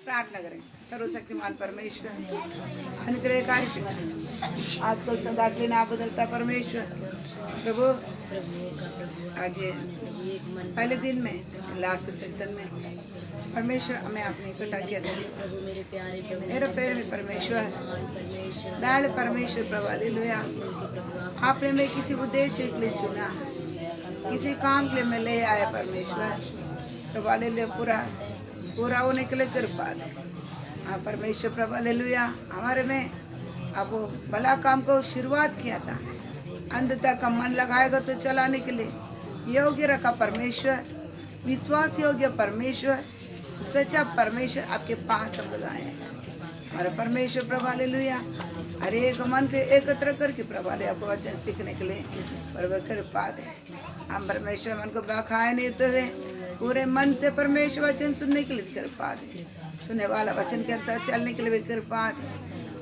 प्रार्थना करें। सर्वशक्तिमान परमेश्वर, अनुग्रहकारी आजकल सदा के ना बदलता परमेश्वर प्रभु, आज पहले दिन में लास्ट सेशन में परमेश्वर हमें आपने इकट्ठा किया। मेरे प्यारे में परमेश्वर, दयालु परमेश्वर प्रभु, हालेलुया। आपने मैं किसी उद्देश्य के लिए चुना, किसी काम के लिए मैं ले आया परमेश्वर प्रभु, हालेलुया। पूरा होने के लिए कृपा दे हाँ परमेश्वर प्रभु, हालेलुया। हमारे में अब वो भला काम को शुरुआत किया था, अंत तक का मन लगाएगा तो चलाने के लिए योग्य रखा परमेश्वर, विश्वास योग्य परमेश्वर, सच्चा परमेश्वर आपके पास हम लगाए हैं। हमारा परमेश्वर प्रभु, हालेलुया। हर एक मन को एकत्र करके प्रभु, आपको वचन सीखने के लिए प्रभु कृपा दे। हम परमेश्वर मन को बखाए नहीं तो वे पूरे मन से परमेश्वर वचन सुनने के लिए कृपा दे, सुनने वाला वचन के अनुसार चलने के लिए भी कृपा दे।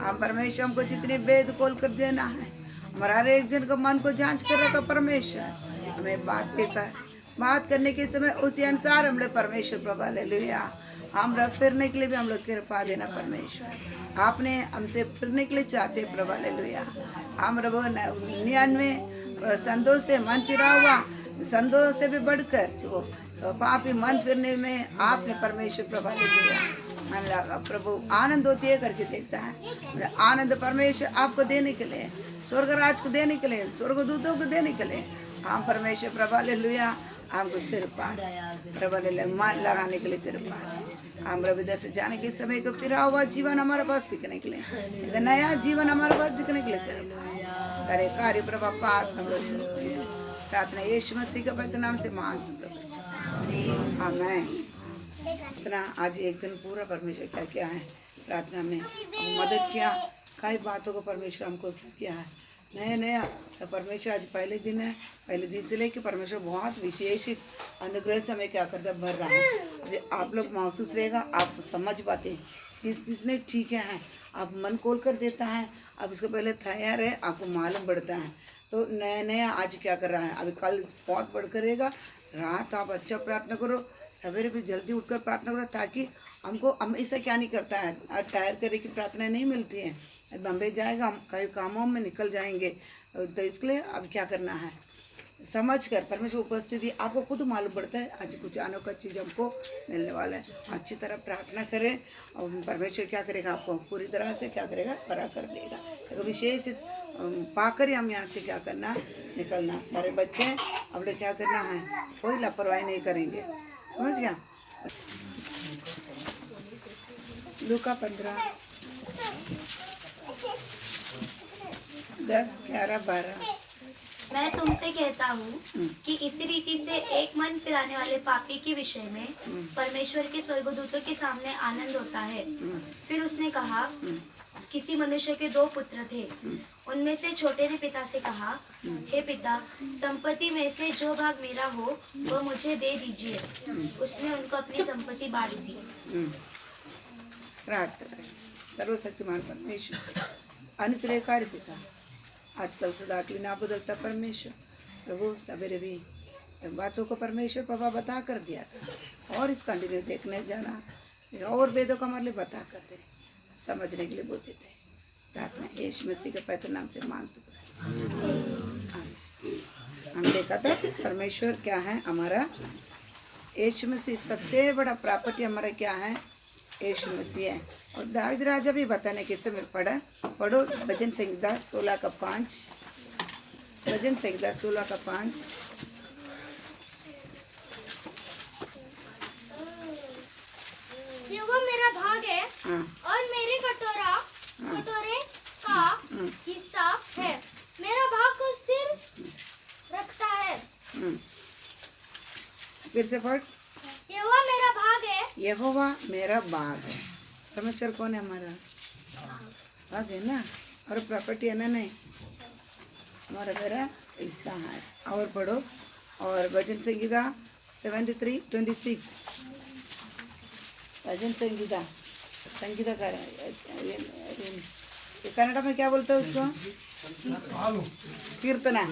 हम परमेश्वर हमको जितनी वेद खोल कर देना है, हमारा हर एक जन को मन को जांच कर रखा परमेश्वर, हमें बात करने के समय उसी अनुसार हम लोग परमेश्वर प्रभु, हालेलुया। हम फिरने के लिए भी हम लोग कृपा देना परमेश्वर, आपने हमसे फिरने के लिए चाहते प्रभु, हालेलुया। हम प्रभु 99 संदों से मन फिरा हुआ, संदों से भी बढ़कर जो पापी मन फिरने में आपने परमेश्वर प्रभु, हालेलुया, मन लगा प्रभु आनंद होती है करके देखता है। आनंद परमेश्वर आपको देने के लिए, स्वर्ग राज को देने के लिए, स्वर्गदूतों को देने के लिए हम परमेश्वर प्रभु, हालेलुया, हमको कृपा प्रभु, हालेलुया, मन लगाने के लिए कृपा। हम रवि से जाने के समय को फिरा हुआ जीवन हमारे पास दिखने के लिए, नया जीवन हमारे पास दिखने के लिए कृपा। सारे कार्य प्रभु पास हम लोग प्रार्थना यीशु मसीह के पवित्र नाम से मांगते प्रभु, आमीन। इतना आज एक दिन पूरा परमेश्वर क्या क्या है प्रार्थना में मदद किया, कई बातों को परमेश्वर हमको किया है नया तो परमेश्वर आज पहले दिन है, पहले दिन से लेकर परमेश्वर बहुत विशेष अनुग्रह से हमें क्या करता भर रहा है। आप लोग महसूस रहेगा, आप समझ पाते हैं जिस जिसने ठीक है आप मन खोल कर देता है, अब इसको पहले तैयार है, आपको मालूम पड़ता है। तो नया नया आज क्या कर रहा है, अभी कल बहुत बढ़ करेगा। रात आप अच्छा प्रार्थना करो, सवेरे भी जल्दी उठकर प्रार्थना करो, ताकि हमको हमेशा क्या नहीं करता है, टायर करे की प्रार्थना नहीं मिलती है। बम्बे जाएगा, हम कई कामों में निकल जाएंगे, तो इसके लिए अब क्या करना है समझ कर परमेश्वर उपस्थिति आपको खुद मालूम पड़ता है। आज कुछ अनोखा चीज़ हमको मिलने वाला है, अच्छी तरह प्रार्थना करें और परमेश्वर क्या करेगा, आपको पूरी तरह से क्या करेगा, परा कर देगा। तो विशेष पाकर हम यहाँ से क्या करना, निकलना। सारे बच्चे अब लोग क्या करना है, कोई लापरवाही नहीं करेंगे, समझ गया। लूका 15 10 11 12। मैं तुमसे कहता हूँ कि इसी रीति से एक मन फिराने वाले पापी के विषय में परमेश्वर के स्वर्गदूतों के सामने आनंद होता है। फिर उसने कहा, किसी मनुष्य के 2 पुत्र थे। उनमें से छोटे ने पिता से कहा, हे पिता, संपत्ति में से जो भाग मेरा हो वह मुझे दे दीजिए। उसने उनको अपनी संपत्ति बांट दी। प्रार्थना। सर्वशक्तिमान परमेश्वर, अनुग्रहकारी पिता, आजकल सदा के लिए ना बदलता परमेश्वर प्रभु, सवेरे भी बातों को परमेश्वर पापा बता कर दिया था, और इस कंटिन्यू देखने जाना और वेदों को हमारे लिए बता कर दे, समझने के लिए बोलते थे। प्रार्थना यीशु मसीह के पवित्र नाम से मांगते। हम देखा था परमेश्वर क्या है हमारा, यीशु मसीह सबसे बड़ा प्रॉपर्टी हमारा क्या है, यीशु मसीह है। और दाऊद राजा भी बताने के समय पढ़ो भजन संहिता 16 का 5, भजन संहिता 16 का 5। यहोवा मेरा भाग है और मेरे कटोरे का हिस्सा है, मेरा भाग को स्थिर रखता है। फिर से पढ़, यहोवा मेरा भाग है, यहोवा मेरा बाग है। परमेश्वर कौन है, हमारा बाग है ना, और प्रॉपर्टी है ना, नहीं हमारा मेरा हिस्सा है। और पढ़ो, और भजन संगीता 73:26, भजन संगीता संगीता कर कन्नड़ में क्या बोलते हैं उसको? कीर्तना।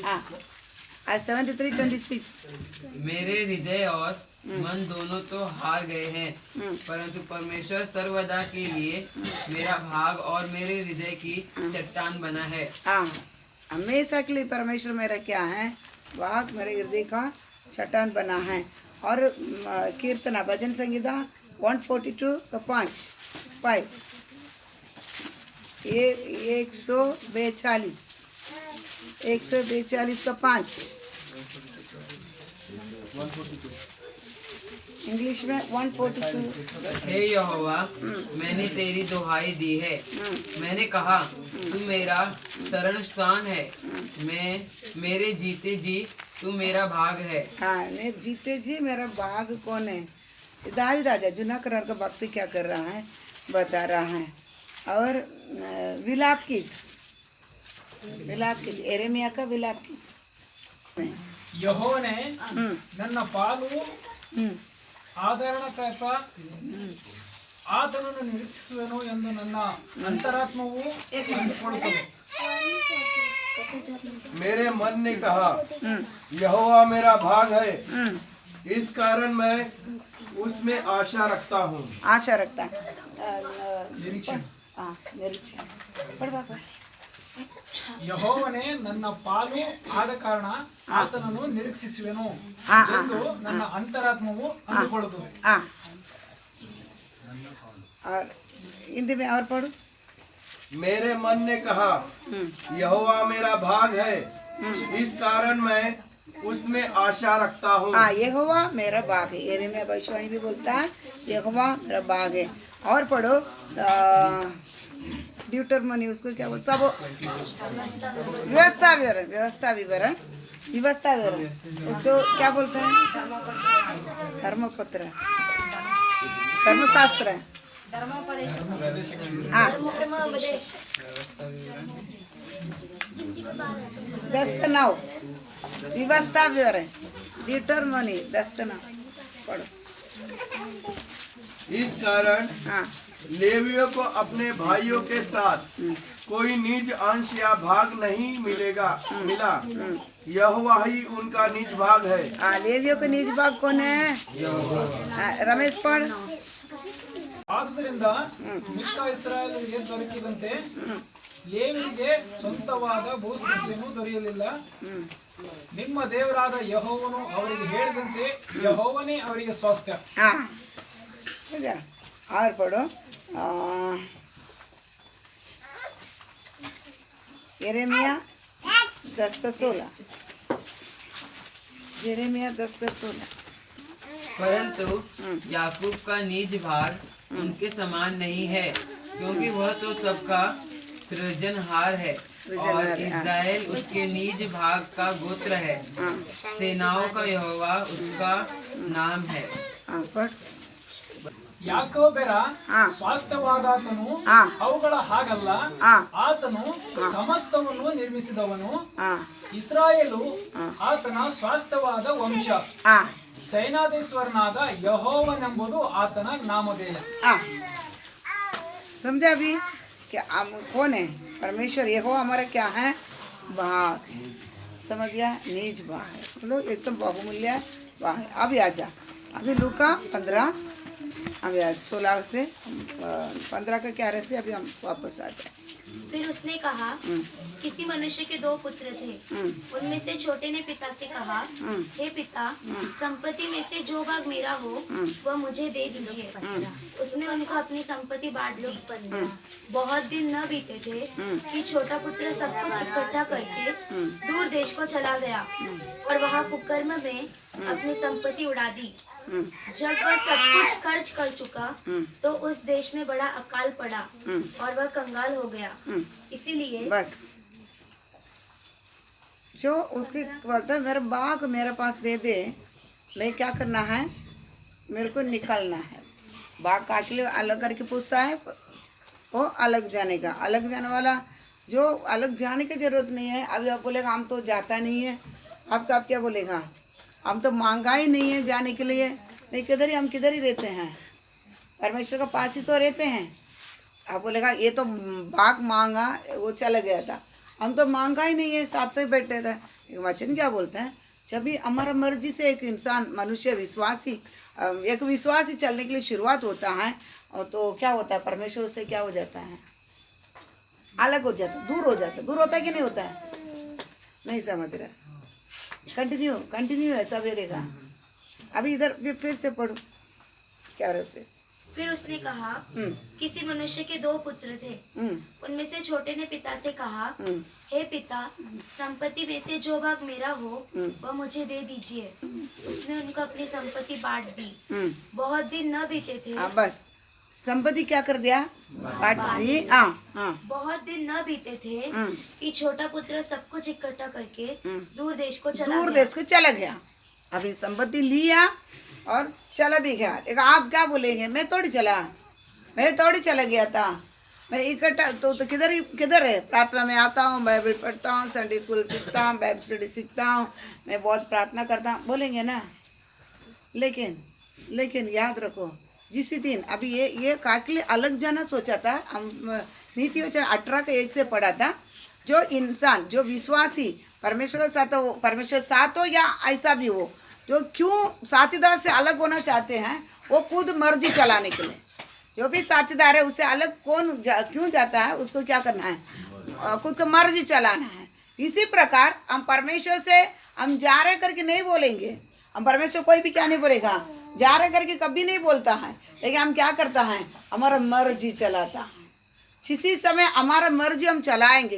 हाँ 73:26। मेरे हृदय और मन दोनों तो हार गए हैं, परंतु परमेश्वर सर्वदा के लिए मेरा भाग और मेरे हृदय की चट्टान बना है। हाँ, हमेशा के लिए परमेश्वर मेरा क्या है? भाग, मेरे हृदय का चट्टान बना है। और कीर्तना भजन संगीता 142 का 5 142 का 5 इंग्लिश में 142। हे यहोवा, मैंने तेरी दुहाई दी है। मैंने कहा तू मेरा शरण स्थान है। मेरे जीते जी तू मेरा भाग है। हाँ, मैं जीते जी मेरा भाग कौन है? दाऊद राजा जुना करार का भक्ति क्या कर रहा है बता रहा है। और विलाप गीत यिर्मयाह का विलाप गीत। ಯೆಹೋವನೇ ನನ್ನ ಪಾಲು ಆದರಣಕರ್ತ ಆತನನ್ನು ನಿರೀಕ್ಷಿಸುವೆನು ಎಂದು ನನ್ನ ಅಂತರಾತ್ಮವು ಅಂದುಕೊಳ್ಳುತ್ತದೆ। मेरे मन ने कहा यहोवा मेरा भाग है, इस कारण मैं उसमें आशा रखता हूँ। आशा रखता है। ನಿರೀಕ್ಷಣೆ हाँ, निरीक्षण पढ़ बाबा। ಯೆಹೋವನೇ ನನ್ನ ಪಾಲು ಆದ ಕಾರಣ ಆತನನ್ನು ನಿರೀಕ್ಷಿಸುವೆನು ಎಂದು ನನ್ನ ಅಂತರಾತ್ಮವು ಅಂದುಕೊಳ್ಳುತ್ತದೆ। हाँ, और हिंदी में और पढ़ो। मेरे मन ने कहा यहोवा मेरा भाग है, इस कारण मैं उसमें आशा रखता हूँ। हाँ, यहोवा मेरा बाग है। यिर्मयाह भविष्यवाणी भी बोलता है यहोवा मेरा बाग है। और पढ़ो ड्यूटरमनी, उसको क्या बोलते? सब व्यवस्था विवरण उसको क्या बोलते हैं? धर्मपत्र, धर्मशास्त्र। हाँ, 10:9 व्यवस्था विवरण ड्यूटरमनी 10:9 पढ़ो। इस कारण हाँ, लेवियों को अपने भाइयों के साथ कोई निज अंश या भाग नहीं मिला। यहोवा ही उनका निज भाग है। लेवियों का निज भाग कौन है? रमेश पढ़। ಆದ್ದರಿಂದ ಮಿಕ್ಕ ಇಸ್ರಾಯೇಲರಿಗೆ ದೊರಕಿದಂತೆ ಲೇವಿಯರಿಗೆ ಸ್ವಂತವಾದ ಭೂಸ್ಥಿತಿಯನ್ನು ದೊರೆಯಲಿಲ್ಲ। ನಿಮ್ಮ ದೇವರಾದ ಯೆಹೋವನು ಅವರಿಗೆ ಹೇಳಿದಂತೆ ಯೆಹೋವನೇ ಅವರಿಗೆ ಸ್ವಾಸ್ಥ್ಯ। हाँ, ठीक है। और पढ़ो यिर्मयाह 10:16। यिर्मयाह 10:16। परंतु याकूब का निज भाग उनके समान नहीं है, क्योंकि वह तो सबका सृजनहार है और इज़राइल उसके निज भाग का गोत्र है। सेनाओं का यहोवा उसका नाम है। हाँ, पढ़। ಯಾಕೋಬರ ಹಾ. ಸ್ವಾಸ್ಥ್ಯವಾದಾತನು ಹಾ. ಅವುಗಳ ಹಾಗಲ್ಲ, ಹಾ. ಆತನು ಸಮಸ್ತವನ್ನು ನಿರ್ಮಿಸಿದವನು। हाँ, ಇಸ್ರಾಯೇಲು ಆತನ ಸ್ವಾಸ್ಥ್ಯವಾದ ವಂಶ। हाँ, ಸೈನಾಧೀಶ್ವರನಾದ ಯೆಹೋವನೆಂಬುದು ಆತನ ನಾಮಧೇಯ। हाँ। समझा अभी कि हम कौन है? परमेश्वर यहोवा हमारा क्या है? भाग। समझ गया? निज भाग है। बोलो एकदम बहुमूल्य भाग है। अभी आजा, अभी लूका 15, अभी आज 16 से 15 का 11 से अभी हम वापस आ जाए। फिर उसने कहा, किसी मनुष्य के 2 पुत्र थे। उनमें से छोटे ने पिता से कहा, हे पिता, संपत्ति में से जो भाग मेरा हो वह मुझे दे दीजिए। उसने उनको अपनी संपत्ति बांट दी। बहुत दिन न बीते थे कि छोटा पुत्र सब कुछ इकट्ठा करके दूर देश को चला गया और वहाँ कुकर्म में अपनी संपत्ति उड़ा दी। जब वह सब कुछ खर्च कर चुका तो उस देश में बड़ा अकाल पड़ा और वह कंगाल हो गया। इसीलिए बस जो उसके बोलता है मेरा बाग मेरे पास दे दे, मैं क्या करना है? मेरे को निकालना है। बाग का के लिए अलग करके पूछता है, वो अलग जाने का। अलग जाने वाला जो अलग जाने की जरूरत नहीं है। अभी आप बोलेगा हम तो जाता नहीं है, आपका आप क्या बोलेगा? हम तो मांगा ही नहीं है जाने के लिए। नहीं, किधर ही हम किधर ही रहते हैं? परमेश्वर के पास ही तो रहते हैं। आप बोलेगा ये तो बाघ मांगा वो चला गया था, हम तो मांगा ही नहीं है, साथ में बैठे थे। वचन क्या बोलता है, जब भी हमारा मर्जी से एक इंसान मनुष्य विश्वासी एक विश्वासी चलने के लिए शुरुआत होता है, और तो क्या होता है, परमेश्वर से क्या हो जाता है, अलग हो जाता है, दूर हो जाता है। दूर होता है कि नहीं होता है? नहीं समझ रहा, कंटिन्यू ऐसा रहेगा। अभी इधर फिर से पढ़ो क्या रहते। फिर उसने कहा, किसी मनुष्य के 2 पुत्र थे। उनमें से छोटे ने पिता से कहा, हे पिता, संपत्ति में से जो भाग मेरा हो वह मुझे दे दीजिए। उसने उनको अपनी संपत्ति बांट दी। बहुत दिन न बीते थे। बस संपत्ति क्या कर दिया, बांट दी। बहुत दिन न बीते थे कि छोटा पुत्र सब कुछ इकट्ठा करके दूर देश को चला गया। अपनी संपत्ति लिया और चला भी गया। लेकिन आप क्या बोलेंगे, मैं थोड़ी चला गया था, मैं इकट्ठा तो किधर है, प्रार्थना में आता हूँ, बाइबल पढ़ता हूँ, संडे स्कूल सीखता हूँ, बाइबल स्टडी सीखता हूँ, मैं बहुत प्रार्थना करता हूँ, बोलेंगे ना। लेकिन याद रखो, जिस दिन अभी ये काकले अलग जाना सोचा था, हम नीति वचन 18:1 से पढ़ा था, जो इंसान जो विश्वासी परमेश्वर के साथ हो, परमेश्वर साथ हो या ऐसा भी हो, जो क्यों साथीदार से अलग होना चाहते हैं, वो खुद मर्जी चलाने के लिए, जो भी साथीदार है उससे अलग क्यों जाता है, उसको क्या करना है, खुद का मर्जी चलाना है। इसी प्रकार हम परमेश्वर से हम जा रहे करके नहीं बोलेंगे, हम परमेश्वर कोई भी क्या नहीं बोलेगा, जा रहे करके कभी नहीं बोलता है, लेकिन हम क्या करता है, हमारा मर्जी चलाता है। किसी समय हमारा मर्जी हम चलाएंगे।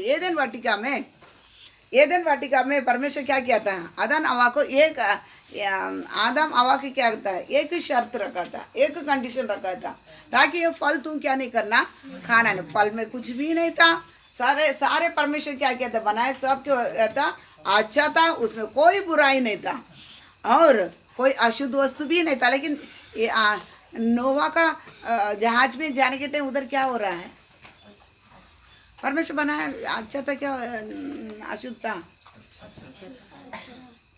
एदेन वाटिका में परमेश्वर क्या किया था, आदम हवा को क्या करता है, एक शर्त रखा था, एक कंडीशन रखा था, ताकि ये फल तुम क्या नहीं करना, खाना नहीं। फल में कुछ भी नहीं था, सारे परमेश्वर क्या किया था, बनाए सब क्या था, अच्छा था, उसमें कोई बुराई नहीं था और कोई अशुद्ध वस्तु भी नहीं था। लेकिन नोवा का जहाज में जाने के टाइम उधर क्या हो रहा है, परमेश्वर बनाया अच्छा था क्या अशुद्ध था?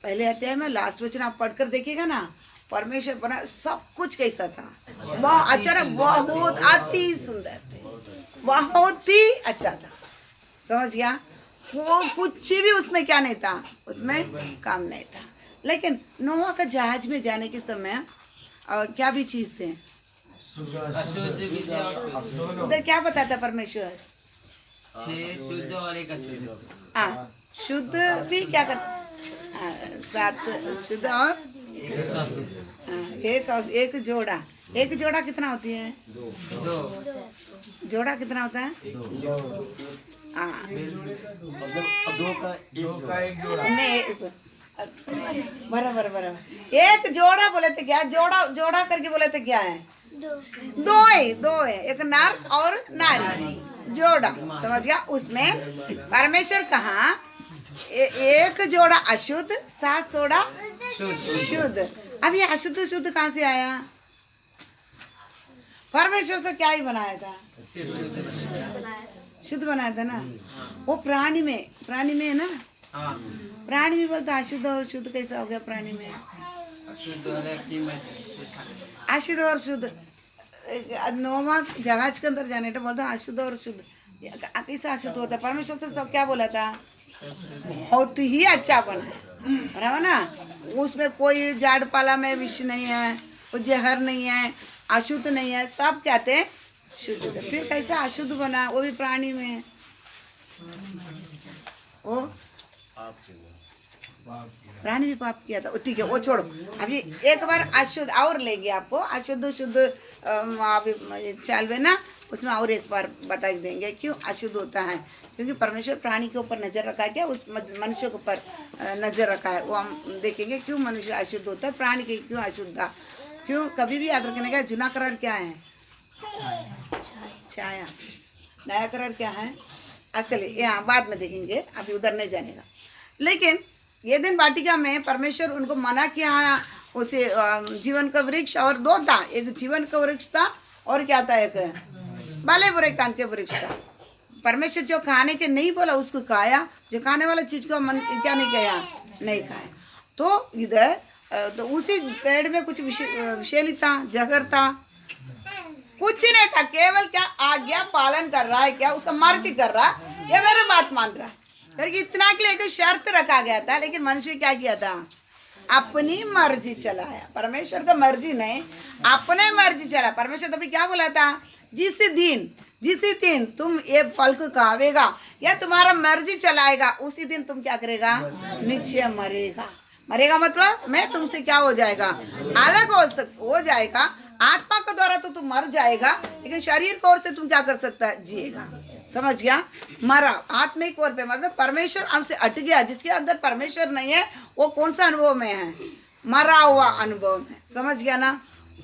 पहले अध्याय में लास्ट वचन आप पढ़कर देखिएगा ना, परमेश्वर बना सब कुछ कैसा था, बहुत अच्छा ना, बहुत अति सुंदर, बहुत ही अच्छा था। समझ गया? वो कुछ भी उसमें क्या नहीं था, उसमें काम नहीं था। लेकिन नोवा का जहाज में जाने के समय और क्या भी चीज थे, उधर क्या बताता परमेश्वर, 6 शुद्ध और 1 अशुद्ध। शुद्ध भी क्या कर, 7 शुद्ध और एक जोड़ा। एक जोड़ा कितना होती है, 2 जोड़ा कितना होता है, बराबर। एक जोड़ा बोले थे क्या, जोड़ा करके बोले थे क्या है, 2 है, एक नर और नारी, जोड़ा। समझ गया? उसमें परमेश्वर कहा एक जोड़ा अशुद्ध, 7 जोड़ा शुद्ध। अब ये अशुद्ध शुद्ध कहाँ से आया? परमेश्वर से क्या ही बनाया था, शुद्ध बनाया था ना। वो प्राणी में है ना, प्राणी में बोलता अशुद्ध और शुद्ध कैसा हो गया, प्राणी में अशुद्ध और शुद्ध। नोवा जहाज के अंदर जाने तो बोलता अशुद्ध और शुद्ध, कैसा अशुद्ध होता है? परमेश्वर से सब क्या बोला था, बहुत ही अच्छा बना है, बराबर ना। उसमें कोई झाड़ पाला में विष नहीं है, वो जहर नहीं है, अशुद्ध नहीं है, सब क्या थे, शुद्ध। फिर कैसा अशुद्ध बना, वो भी प्राणी में, वो प्राणी भी पाप किया था। ठीक है, वो छोड़ो। अभी एक बार अशुद्ध और लेंगे आपको, अशुद्ध शुद्ध चाल में ना, उसमें और एक बार बता देंगे क्यों अशुद्ध होता है। क्योंकि परमेश्वर प्राणी के ऊपर नजर रखा है, क्या उस मनुष्य के ऊपर नजर रखा है, वो हम देखेंगे क्यों मनुष्य अशुद्ध होता है, प्राणी के क्यों अशुद्ध था। क्यों कभी भी याद रखने का, जुना करार क्या है, छाया, नया करार क्या है, असली। यहाँ बाद में देखेंगे, अभी उधर नहीं जानेगा। लेकिन ये दिन वाटिका में परमेश्वर उनको मना किया, उसे जीवन का वृक्ष और 2 था, एक जीवन का वृक्ष था और क्या था, एक भले बुरे कान के वृक्ष था। परमेश्वर जो खाने के नहीं बोला उसको खाया, जो खाने वाला चीज को मन क्या नहीं किया, नहीं खाया। तो इधर तो उसी पेड़ में कुछ विषैली था, जहर था, कुछ नहीं था, केवल क्या आज्ञा पालन कर रहा है क्या, उसका मर्जी कर रहा है, ये मेरा बात मान रहा है करके इतना के लिए एक शर्त रखा गया था। लेकिन मनुष्य क्या किया था, अपनी मर्जी चलाया, परमेश्वर का मर्जी नहीं, अपने मर्जी चला। परमेश्वर तभी क्या बोला था, जिस दिन तुम ये फल को खावेगा या तुम्हारा मर्जी चलाएगा, उसी दिन तुम क्या करेगा, निश्चय मरेगा मतलब मैं तुमसे क्या हो जाएगा, अलग हो जाएगा। आत्मा के द्वारा तो तुम मर जाएगा, लेकिन शरीर की ओर से तुम क्या कर सकता है, जिएगा। समझ गया, मरा आत्मिक ओर पे मतलब परमेश्वर हमसे हट गया। जिसके अंदर परमेश्वर नहीं है वो कौन सा अनुभव में है, मरा हुआ अनुभव में। समझ गया ना,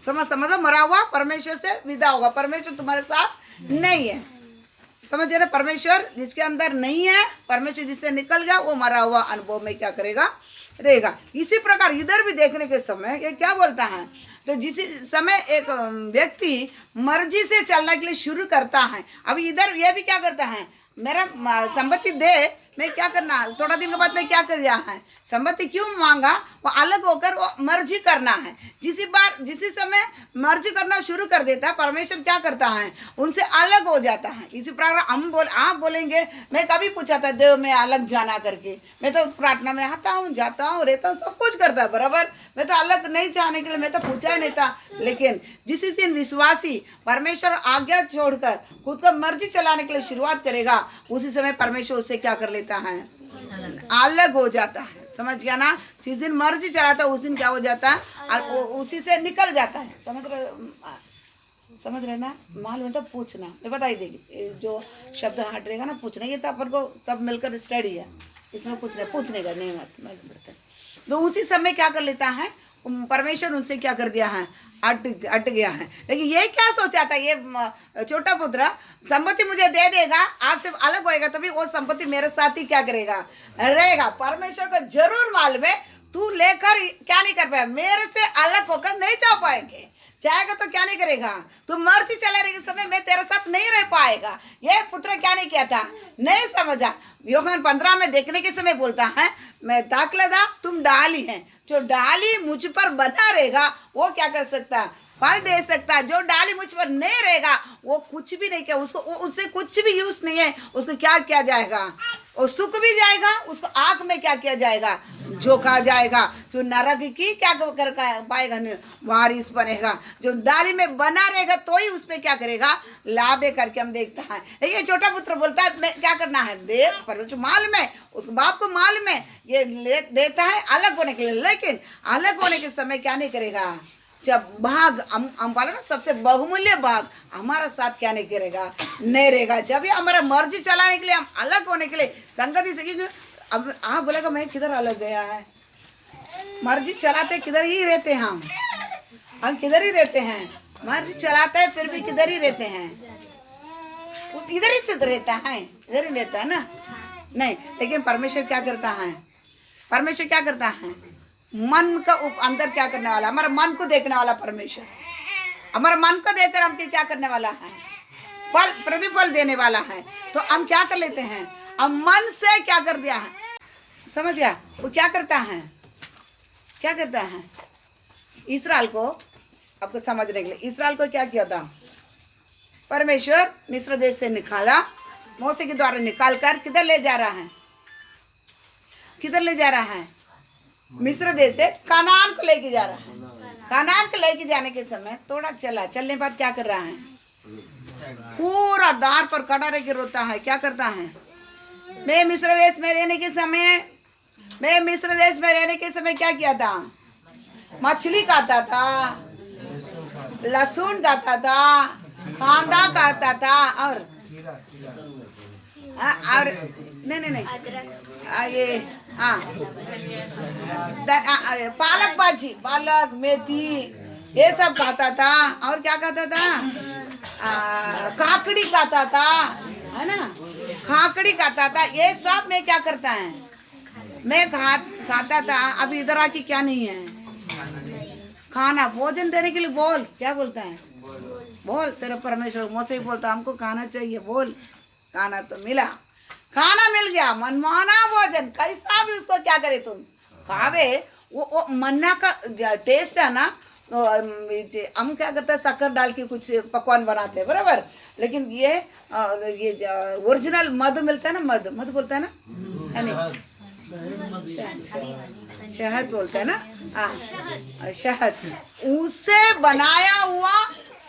मतलब मरा हुआ परमेश्वर से विदा होगा, परमेश्वर तुम्हारे साथ नहीं है। समझ गया ना, परमेश्वर जिसके अंदर नहीं है, परमेश्वर जिससे निकल गया, वो मरा हुआ अनुभव में क्या करेगा, रहेगा। इसी प्रकार इधर भी देखने के समय ये क्या बोलता है, तो जिस समय एक व्यक्ति मर्जी से चलने के लिए शुरू करता है, अभी इधर ये भी क्या करता है, मेरा संपत्ति दे, मैं क्या करना, थोड़ा दिन के बाद मैं क्या कर रहा है, संपत्ति क्यों मांगा, वो अलग होकर वो मर्जी करना है। जिसी समय मर्जी करना शुरू कर देता है, परमेश्वर क्या करता है, उनसे अलग हो जाता है। इसी प्रकार आप बोलेंगे, मैं कभी पूछा था देव मैं अलग जाना करके, मैं तो प्रार्थना में आता हूँ, जाता हूँ, रहता हूँ, सब कुछ करता है बराबर, मैं तो अलग नहीं जाने के लिए मैं तो पूछा ही नहीं था। लेकिन जिस दिन विश्वासी परमेश्वर आज्ञा छोड़कर खुद का मर्जी चलाने के लिए शुरुआत करेगा, उसी समय परमेश्वर उससे क्या कर लेता है, अलग हो जाता है। समझ गया ना, जिस दिन मर्जी चलाता है उस दिन क्या हो जाता है, उसी से निकल जाता है। समझ रहे ना, माल में तो पूछना, मैं बता ही देगी जो शब्द हट रहेगा ना, पूछना, ये तो अपन को सब मिलकर स्टडी है, इसमें कुछ नहीं पूछने का नहीं मत। तो उसी समय क्या कर लेता है, परमेश्वर उनसे क्या कर दिया है, अट गया है। लेकिन ये क्या सोचा था, ये छोटा पुत्र संपत्ति मुझे दे देगा, आपसे अलग होएगा, तभी वो संपत्ति मेरे साथ ही क्या करेगा, रहेगा। परमेश्वर को जरूर मालूम है, तू लेकर क्या नहीं कर पाएगा, मेरे से अलग होकर नहीं जा पाएंगे, चाहेगा तो क्या नहीं करेगा, तू मर्जी चला रहे समय मैं तेरे साथ नहीं रह पाएगा। ये पुत्र क्या नहीं किया था, नहीं समझा। यूहन्ना 15 में देखने के समय बोलता है, मैं दाखलदा तुम डाली है, जो डाली मुझ पर बना रहेगा वो क्या कर सकता है, फल दे सकता है। जो डाली मुझ पर नहीं रहेगा वो कुछ भी नहीं किया, उसको उससे कुछ भी यूज नहीं है, उसको क्या किया जाएगा, वो सूख भी जाएगा, उसको आग में क्या किया जाएगा, झोंका जाएगा। क्यों नरक की क्या कर पाएगा, वारिस बनेगा। जो डाली में बना रहेगा तो ही उसमें क्या करेगा, लाभे करके हम देखता है। ये छोटा पुत्र बोलता है मैं क्या करना है, दे, पर मालूम है उसको, बाप को मालूम है ये देता है अलग होने के लिए, लेकिन अलग होने के समय क्या नहीं करेगा, जब भाग हम बोले ना सबसे बहुमूल्य भाग हमारा साथ क्या नहीं करेगा, नहीं रहेगा। जब ये हमारा मर्जी चलाने के लिए, हम अलग होने के लिए संगति से, अब आप बोलेगा मैं किधर अलग गया है, मर्जी चलाते किधर ही रहते हैं, हम किधर ही रहते हैं, मर्जी चलाते हैं फिर भी किधर ही रहते हैं, इधर ही सिद्ध रहता है, इधर ही रहता है ना, नहीं। लेकिन परमेश्वर क्या करता है, परमेश्वर क्या करता है, मन का अंदर क्या करने वाला, हमारा मन को देखने वाला परमेश्वर, हमारा मन को देखकर हम क्या करने वाला है, फल प्रतिफल देने वाला है। तो हम क्या कर लेते हैं, हम मन से क्या कर दिया है, समझ गया, वो क्या करता है, क्या करता है, इस्राएल को आपको समझने के लिए, इस्राएल को क्या किया था, परमेश्वर मिस्र देश से निकाला, मूसा के द्वारा निकाल कर किधर ले जा रहा है, किधर ले जा रहा है, मिस्र देश से कनान को लेके जा रहा है। कनान को लेके जाने के समय थोड़ा चलने बाद क्या कर रहा है, पूरा द्वार पर खड़ा रह के रोता है, क्या करता है, मैं मिस्र देश में रहने के समय क्या किया था, मछली खाता था, लहसुन खाता था, कांदा खाता था, और नहीं ये हाँ पालक भाजी, पालक मेथी ये सब खाता था, और क्या खाता था, काकड़ी खाता था, है ना, काकड़ी खाता था। ये सब मैं क्या करता है, मैं खाता था। अभी इधर आके क्या नहीं है, खाना भोजन देने के लिए बोल, क्या बोलता है, बोल, तेरा परमेश्वर मुझसे ही बोलता हमको खाना चाहिए, बोल, खाना तो मिला, खाना मिल गया, मनमाना भोजन, कैसा भी उसको क्या करे तुम खावे, वो मन्ना का टेस्ट है ना, हम क्या करते हैं शक्कर डाल के कुछ पकवान बनाते हैं बराबर, लेकिन ये ओरिजिनल मध मिलता है ना, मध बोलता है ना, यानी शहद बोलता है ना, हाँ शहद, उससे बनाया हुआ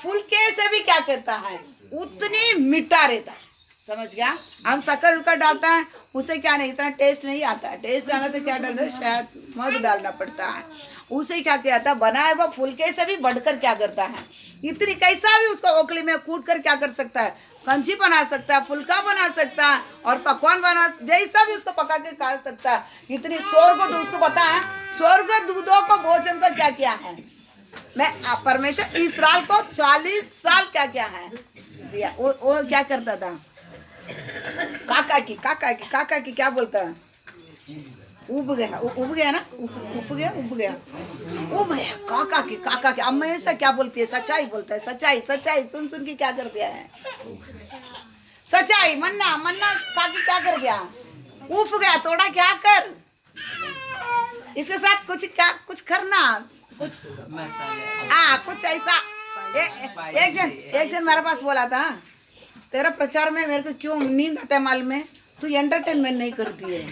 फुलके से भी क्या करता है उतनी मीठा रहता है, समझ गया। हम शक्कर उकर डालता है उसे क्या नहीं इतना टेस्ट नहीं आता है, टेस्ट डालने से क्या डालते हैं शहद मध डालना पड़ता है, उसे क्या कहता है बनाया हुआ फुलके से भी बढ़कर क्या करता है इतनी कैसा भी उसको ओखली में कूट कर क्या कर सकता है, कंची बना सकता है, फुलका बना सकता है और पकवान बना जैसा भी उसको पका के खा सकता है। इतनी स्वर्ग तो उसको पता है स्वर्ग दूधों को भोजन का क्या किया है, मैं परमेश्वर इसराइल को 40 साल क्या क्या है दिया। वो क्या करता था काका की क्या बोलता है उब गया ना काका की अम्मा ऐसा क्या बोलती है सच्चाई बोलता है, सच्चाई सुन के क्या कर दिया है सच्चाई मन्ना काकी क्या कर गया उफ गया थोड़ा क्या कर इसके साथ कुछ करना कुछ कुछ ऐसा एक जन मेरे पास बोला था तेरा प्रचार में मेरे को क्यों नींद आता है मालूम है, तू एंटरटेनमेंट नहीं करती है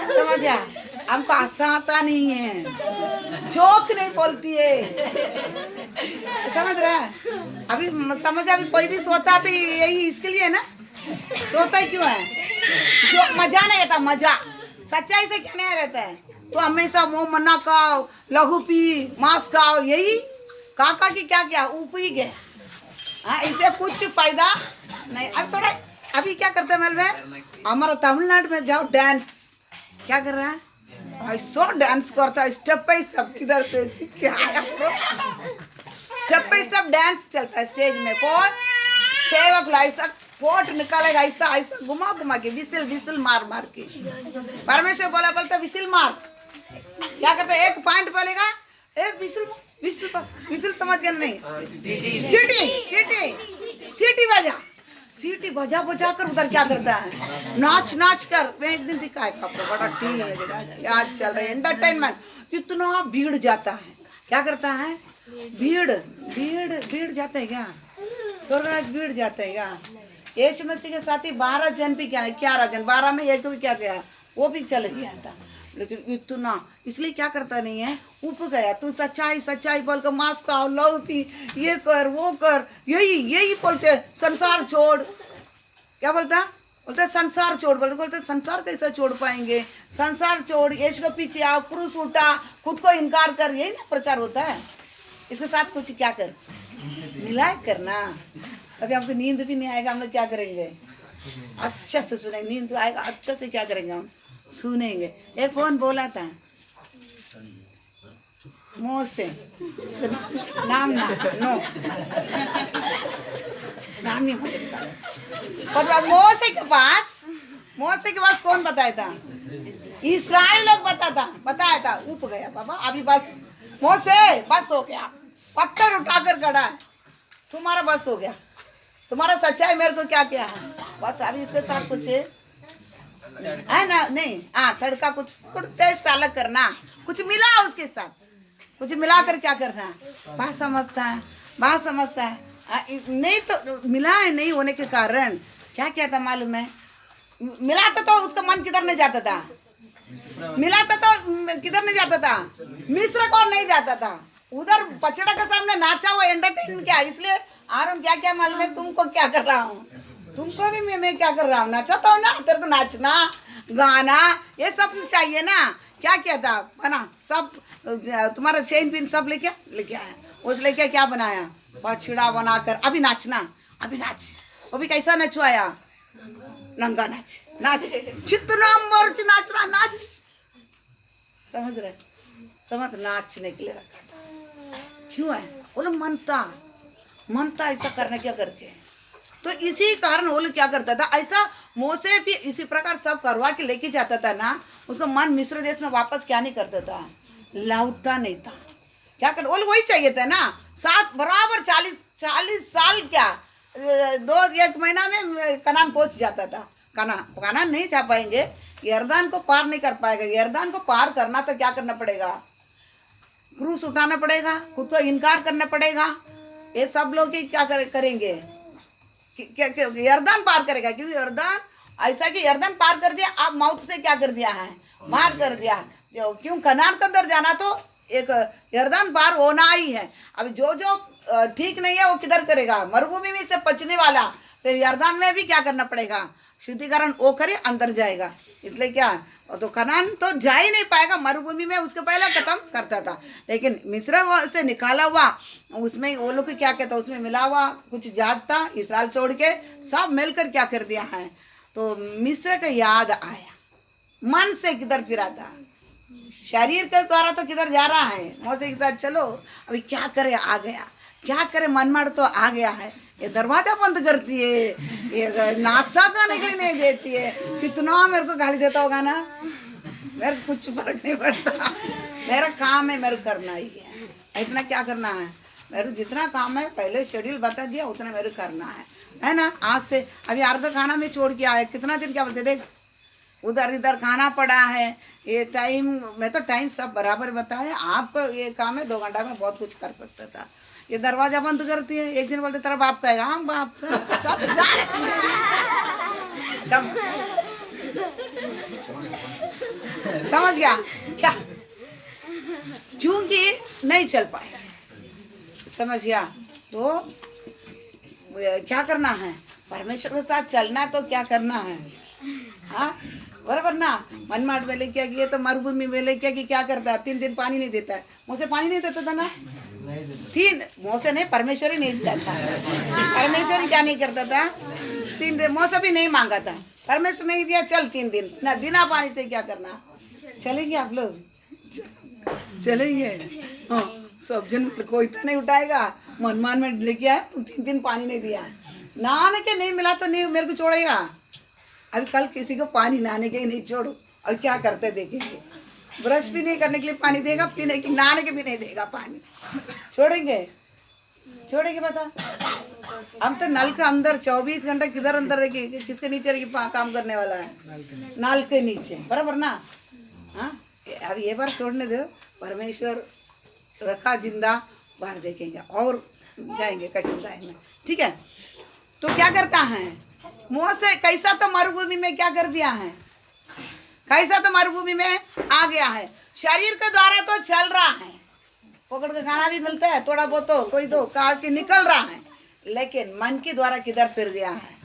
समझ आ, हमको हंसा आता नहीं है, जोक नहीं बोलती है, समझ रहा है। अभी समझ अभी कोई भी सोता भी यही इसके लिए ना, सोता ही क्यों है जो मजा नहीं आता, मजा सच्चाई से क्या नहीं रहता है, तो हमेशा मुँह मन्ना खाओ लघु पी मांस खाओ, यही काका की क्या ऊपरी गए। हाँ इसे कुछ फायदा नहीं। अब थोड़ा अभी क्या करते हैं मालूम हमारा तमिलनाडु में जाओ डांस क्या कर रहा है ऐसा डांस करता है स्टेप बाई स्टेप, किधर से सीख के आया स्टेप बाई स्टेप डांस चलता है स्टेज में, कौन सेवक ला ऐसा पोट निकालेगा ऐसा घुमा के विसिल मार के, परमेश्वर बोलता विसिल मार, क्या करता है एक पॉइंट बोलेगा विसिल समझ गया नहीं, सीटी बजा कर उधर क्या करता है नाच कर। मैं एक दिन दिखाएगा आपको बड़ा टीवी लगेगा आज चल रहा है एंटरटेनमेंट, इतना भीड़ जाता है क्या करता है भीड़ जाता है क्या स्वर्गराज भीड़ जाता है क्या। यीशु मसीह के साथ ही 12 जन भी क्या 11 जन 12 में एक भी क्या गया वो भी चल गया था, लेकिन इतना इसलिए क्या करता नहीं है उप गया। तू सच्चाई बोल कर मांस खाओ लव पी ये कर वो कर, यही बोलते संसार छोड़, क्या बोलता संसार छोड़, बोलते संसार कैसा छोड़ पाएंगे, संसार छोड़ यीशु के पीछे आओ क्रूस उठा खुद को इनकार कर, यही ना प्रचार होता है। इसके साथ कुछ क्या कर मिलाए करना, अभी हमको नींद भी नहीं आएगा, हम लोग क्या करेंगे अच्छा से सुनेंगे, नींद आएगा अच्छा से क्या करेंगे हम सुनेंगे। एक फोन बोला था मुँह से नाम नहीं पर मोसे के पास कौन बताया था इसराइल लोग बताया था उप गया बाबा, अभी बस मोसे बस हो गया, पत्थर उठाकर खड़ा है तुम्हारा बस हो गया, तुम्हारा सच्चाई मेरे को क्या है बस। अभी इसके साथ कुछ है ना नहीं तड़का कुछ टेस्ट अलग करना, कुछ मिला उसके साथ कुछ मिलाकर क्या करना, बात समझता है नहीं तो मिला है नहीं होने के कारण क्या था मालूम है, मिलाता तो उसका मन किधर नहीं जाता था, मिलाता तो किधर नहीं जाता था मिस्र को नहीं जाता था, उधर बछड़ा के सामने नाचा हुआ एंटरटेनमेंट क्या, इसलिए आरम क्या मालूम है तुमको क्या कर रहा हूँ, तुमको भी मैं क्या कर रहा हूँ नचाता हूँ ना, तेरे को नाचना गाना ये सब चाहिए ना, क्या था बना सब तुम्हारा चेन पिन सब लेके आया, उस लेके क्या बनाया बछड़ा बनाकर अभी नाच, वो भी कैसा नचवाया नंगा नाच चितना मर्च नाच समझ नाचने के लिए रखा था, क्यों है बोले मनता ऐसा करने क्या करके, तो इसी कारण वो लोग क्या करता था ऐसा मोसे भी इसी प्रकार सब करवा के लेके जाता था ना, उसका मन मिस्र देश में वापस क्या नहीं करता था लौटता नहीं था, क्या कर वो लोग वही चाहिए था ना, साथ बराबर 40 साल क्या 1 महीना में कनान पहुंच जाता था, कनान नहीं जा पाएंगे, यर्दान को पार नहीं कर पाएगा, यर्दान को पार करना तो क्या करना पड़ेगा क्रूस उठाना पड़ेगा, खुद को इनकार करना पड़ेगा। ये सब लोग ही क्या करेंगे? यरदान पार करेगा, क्योंकि यरदान ऐसा कि यरदान पार कर दिया, आप मौत से क्या कर दिया है? मार कर दिया। जो क्यों कनान के अंदर जाना तो एक यरदान पार होना ही है। अब जो जो ठीक नहीं है वो किधर करेगा? मरुभूमि में से पचने वाला फिर यरदान में भी क्या करना पड़ेगा? शुद्धिकरण वो करे, अंदर जाएगा। इसलिए क्या तो कनान तो जा ही नहीं पाएगा, मरुभूमि में उसके पहले खत्म करता था। लेकिन मिस्र से निकाला हुआ, उसमें वो लोग क्या कहता, उसमें मिला हुआ कुछ जात था, इस्राएल छोड़ के सब मिलकर क्या कर दिया है? तो मिस्र का याद आया, मन से किधर फिरा था, शरीर के द्वारा तो किधर जा रहा है? मौसे के साथ चलो, अभी क्या करे, आ गया, क्या करे, मनमाड़ तो आ गया है। ये दरवाजा बंद करती है, ये नाश्ता खाने के लिए नहीं देती है, कितना मेरे को गाली देता होगा ना, मेरे को कुछ फर्क नहीं पड़ता, मेरा काम है, मेरे को करना ही है। इतना क्या करना है? मेरे जितना काम है पहले शेड्यूल बता दिया, उतना मेरे करना है ना। आज से अभी अर्ध खाना में छोड़ के आए, कितना दिन क्या बोलते, देख उधर इधर खाना पड़ा है, ये टाइम मैं तो टाइम सब बराबर बताया, आपको ये काम है 2 घंटा में बहुत कुछ कर सकता था। ये दरवाजा बंद करती है, एक दिन बोलते तेरा बाप कहेगा, हाँ बाप का सब जाने समझ गया क्या? क्योंकि नहीं चल पाए, समझ गया? तो क्या करना है? परमेश्वर के साथ चलना, तो क्या करना है? हाँ बराबर ना। मनमाड़ में लेके किया तो मरुभूमि में लेके क्या करता है? 3 दिन पानी नहीं देता है। मुझसे पानी नहीं देता था ना, 3 मुझसे नहीं, परमेश्वर ही नहीं देता था। परमेश्वर ही क्या नहीं करता था? 3 दिन मुझसे भी नहीं मांगा था, परमेश्वर नहीं दिया, चल 3 दिन ना बिना पानी से क्या करना? चलेंगे आप लोग? चलेंगे? हाँ, सब जन कोई तो नहीं उठाएगा, मनमान में लेके आया, तुम 3 दिन पानी नहीं दिया, नहाने के नहीं मिला तो नहीं मेरे को छोड़ेगा। अभी कल किसी को पानी नहाने के ही नहीं छोड़ो, और क्या करते देखेंगे? ब्रश भी नहीं करने के लिए पानी देगा, पीने की नहाने के भी नहीं देगा पानी, छोड़ेंगे? छोड़ेंगे बता? हम तो नल के अंदर 24 घंटा किधर अंदर रहेगी, किसके नीचे रहेगी काम करने वाला है? नल के नीचे, बराबर ना। हाँ अब ये बार छोड़ने दो, परमेश्वर रखा जिंदा, बाहर देखेंगे और जाएंगे कठिनाई में, ठीक है? तो क्या करता है मोसे? कैसा तो मरुभूमि में क्या कर दिया है? कैसा तो मरुभूमि में आ गया है, शरीर के द्वारा तो चल रहा है, पकड़ के खाना भी मिलता है थोड़ा बहुत, तो कोई तो काट के निकल रहा है, लेकिन मन के द्वारा किधर फिर गया है?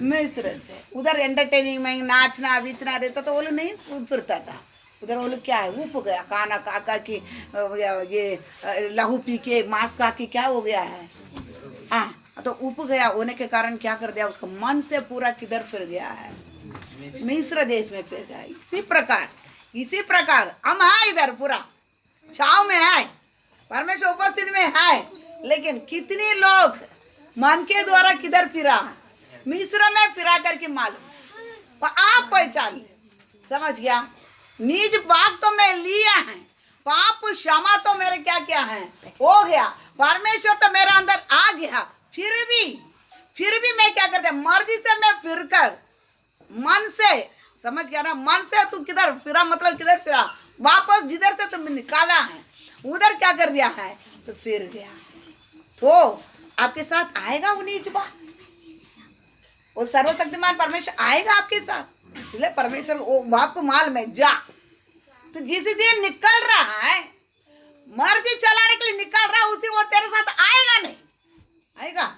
मिस्र से। उधर एंटरटेनिंग में नाचना बीचना रहता तो वो लोग नहीं फिरता था, उधर वो लोग क्या है, ऊप गया, खाना काका की ये लहू पी के मांस खा के क्या हो गया है? हाँ, तो ऊप गया होने के कारण क्या कर दिया? उसका मन से पूरा किधर फिर गया है? मिस्र देश में फिर गया। इसी प्रकार हम है इधर पूरा छाव में है, परमेश्वर उपस्थिति में है, लेकिन कितने लोग मन के द्वारा किधर फिरा? मिस्र में फिरा करके मालूम, आप पहचान, समझ गया? निज भाग तो मैं लिया है, पाप क्षमा तो मेरे क्या क्या है हो गया, परमेश्वर तो मेरा अंदर आ गया, फिर भी मैं क्या करता, मर्जी से मैं फिर कर मन से, समझ गया ना? मन से तू किधर फिरा, मतलब किधर फिरा? वापस जिधर से तुम निकाला है उधर क्या कर दिया है? तो फिर गया। तो आपके साथ आएगा वो नीच बात, वो सर्वशक्तिमान परमेश्वर आएगा आपके साथ। इसलिए परमेश्वर वो बाप को माल में जा, तो जिस दिन निकल रहा है मर्जी चलाने के लिए निकल रहा है, उस दिन वो तेरे साथ आएगा नहीं? आएगा?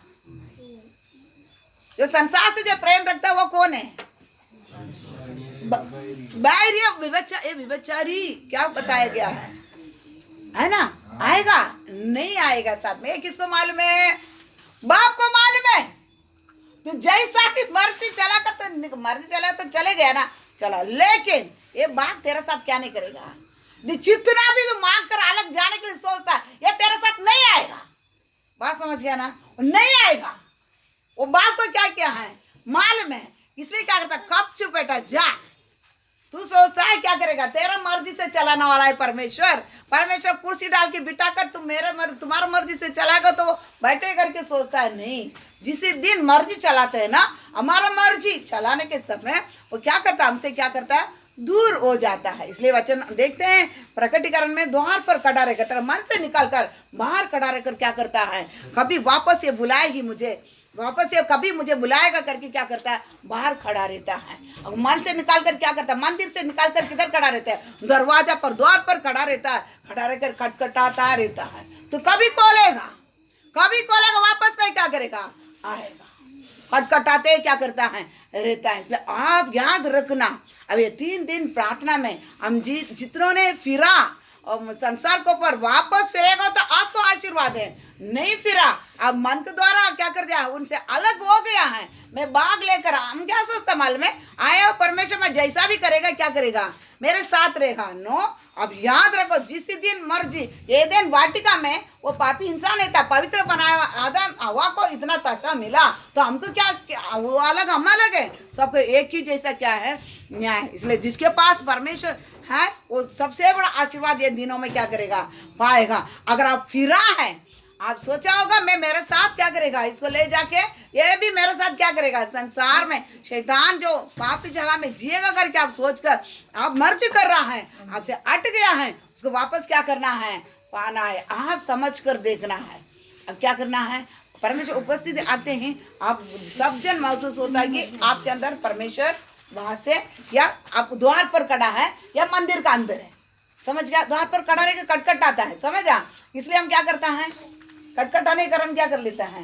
जो संसार से जो प्रेम रखता है वो कौन है? विभचारी क्या बताया गया है ना? आएगा नहीं आएगा साथ में? किसको मालूम है? बाप को मालूम है। तो जैसा भी मर्जी चला कर, तो मर्जी चला तो चले गया ना, चला, लेकिन ये बाप तेरे साथ क्या नहीं करेगा? जितना भी तो मांग कर अलग जाने के लिए सोचता है, ये तेरे साथ नहीं आएगा। बात समझ गया ना? नहीं आएगा। वो बाप को क्या किया है मालूम है, इसलिए क्या करता, कब चुप बेटा जा। तू सोचता है क्या करेगा? तेरा मर्जी से चलाने वाला है परमेश्वर। परमेश्वर कुर्सी डाल के बिठा कर तुम तुम्हारा मर्जी से चलाएगा तो बैठे करके सोचता है नहीं। जिस दिन मर्जी चलाते हैं ना, हमारा मर्जी चलाने के समय वो क्या करता है, हमसे क्या करता है, दूर हो जाता है। इसलिए वचन देखते हैं प्रकटीकरण में द्वार पर खड़ा रहकर तेरा मन से निकाल कर बाहर खड़ा रहकर क्या करता है, कभी वापस ये बुलाएगी मुझे, वापस ये कभी मुझे बुलाएगा करके क्या करता है, बाहर खड़ा रहता है। और मन से निकाल कर क्या करता है, मंदिर से निकाल कर किधर खड़ा रहता है, दरवाजा पर द्वार पर खड़ा रहता है, खड़ा रहकर खटखटाता रहता है। तो कभी खोलेगा वापस में क्या करेगा, आएगा, खटखटाते क्या करता है, रहता है। इसलिए आप याद रखना, अब ये 3 दिन प्रार्थना में हम जितनों ने फिरा और संसार को पर वापस फिरेगा तो आपको आशीर्वाद है। नहीं फिरा, अब मन के द्वारा क्या कर दिया, उनसे अलग हो गया है, मैं भाग लेकर, हम क्या सोचता मालूम है, आया परमेश्वर में जैसा भी करेगा क्या करेगा, मेरे साथ रहेगा। नो, अब याद रखो, जिस दिन मर्जी एदेन वाटिका में वो पापी इंसान था, पवित्र बनाया आदम हवा को इतना तशा मिला, तो हमको क्या वो अलग, हम अलग है, सबको एक ही जैसा क्या है, न्याय। इसलिए जिसके पास परमेश्वर है वो सबसे बड़ा आशीर्वाद ये दिनों में क्या करेगा, पाएगा। अगर आप फिरा है, आप सोचा होगा मैं मेरे साथ क्या करेगा, इसको ले जाके ये भी मेरे साथ क्या करेगा, संसार में शैतान जो पाप की जगह में जिएगा करके आप सोचकर आप मर्जी कर रहा है, आपसे अट गया है, उसको वापस क्या करना है, पाना है। आप समझ कर देखना है। अब क्या करना है, परमेश्वर उपस्थित आते हैं, आप सब जन महसूस होता है कि आपके अंदर परमेश्वर वहां से, या आप द्वार पर खड़ा है या मंदिर का अंदर है, समझ गया, द्वार पर खड़ा रह के कटकट आता है, समझा। इसलिए हम क्या करता है, कटकटाने के कारण क्या कर लेता है,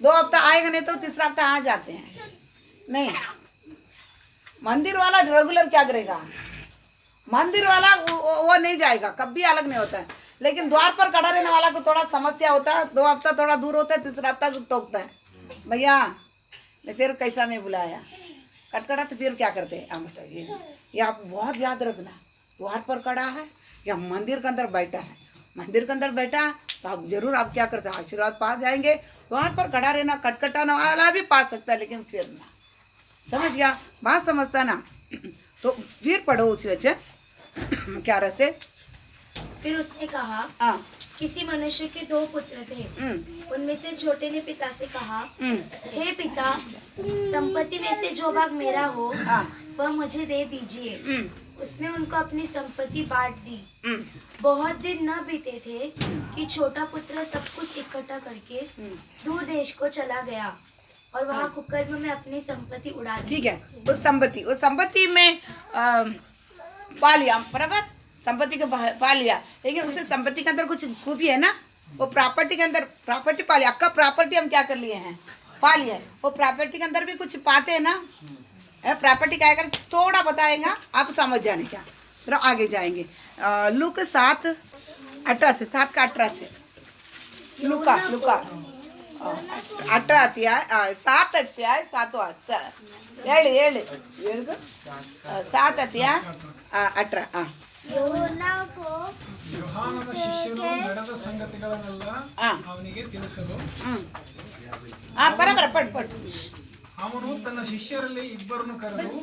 2 हफ्ता आएगा नहीं तो तीसरा हफ्ता आ जाते हैं। नहीं, मंदिर वाला रेगुलर क्या करेगा, मंदिर वाला वो नहीं जाएगा, कभी अलग नहीं होता है। लेकिन द्वार पर खड़ा रहने वाला को थोड़ा समस्या होता है, 2 हफ्ता थोड़ा दूर होता है, तीसरा हफ्ता टोकता है, भैया मैं फिर कैसा नहीं बुलाया, कटकटा तो फिर क्या करते हैं, आप बताइए। ये आप बहुत याद रखना, द्वार पर खड़ा है या मंदिर के अंदर बैठा है, मंदिर के अंदर बैठा तो आप जरूर आप क्या कर सकते, आशीर्वाद पा जाएंगे। वहाँ पर खड़ा रहना, कटकटाने वाला भी पा सकता है, लेकिन फिर ना, समझ गया, बात समझता ना। तो फिर पढ़ो उसी वचन 11 से। फिर उसने कहा, हाँ, किसी मनुष्य के 2 पुत्र थे, उनमें से छोटे ने पिता से कहा, हे पिता, संपत्ति में से जो भाग मेरा हो वह मुझे दे दीजिए। उसने उनको अपनी संपत्ति बांट दी। बहुत दिन न बीते थे कि छोटा पुत्र सब कुछ इकट्ठा करके दूर देश को चला गया और वहाँ कुकर्म में अपनी संपत्ति उड़ा दी। ठीक है, उस संपत्ति में पा लिया, बराबर, संपत्ति को पा लिया, लेकिन उसे संपत्ति के अंदर कुछ खूबी है ना, वो प्रॉपर्टी के अंदर प्रॉपर्टी पा लिया। आपका प्रॉपर्टी हम क्या कर लिए हैं, पा लिया है, वो प्रॉपर्टी के अंदर भी कुछ पाते हैं ना, प्रॉपर्टी क्या कर थोड़ा बताएगा, आप समझ जाने क्या, फिर आगे जाएंगे। लूक 7:18 से 7:18 से लूका 18 अध्याय 7 अध्याय 7 ಹೇಳಿ 7 ಅಧ್ಯಾಯ 18 ಯೋನಾ ಕೋ ಯೋಹಾನನ ಶಿಷ್ಯರು ನಡೆದ ಸಂಗತಿಗಳನ್ನೆಲ್ಲ ಅವನಿಗೆ ತಿಳಿಸಲು ಬರಬರ ಪಡ್ ಅವನು ತನ್ನ ಶಿಷ್ಯರಲ್ಲಿ ಇಬ್ಬರನ್ನು ಕರೆದು,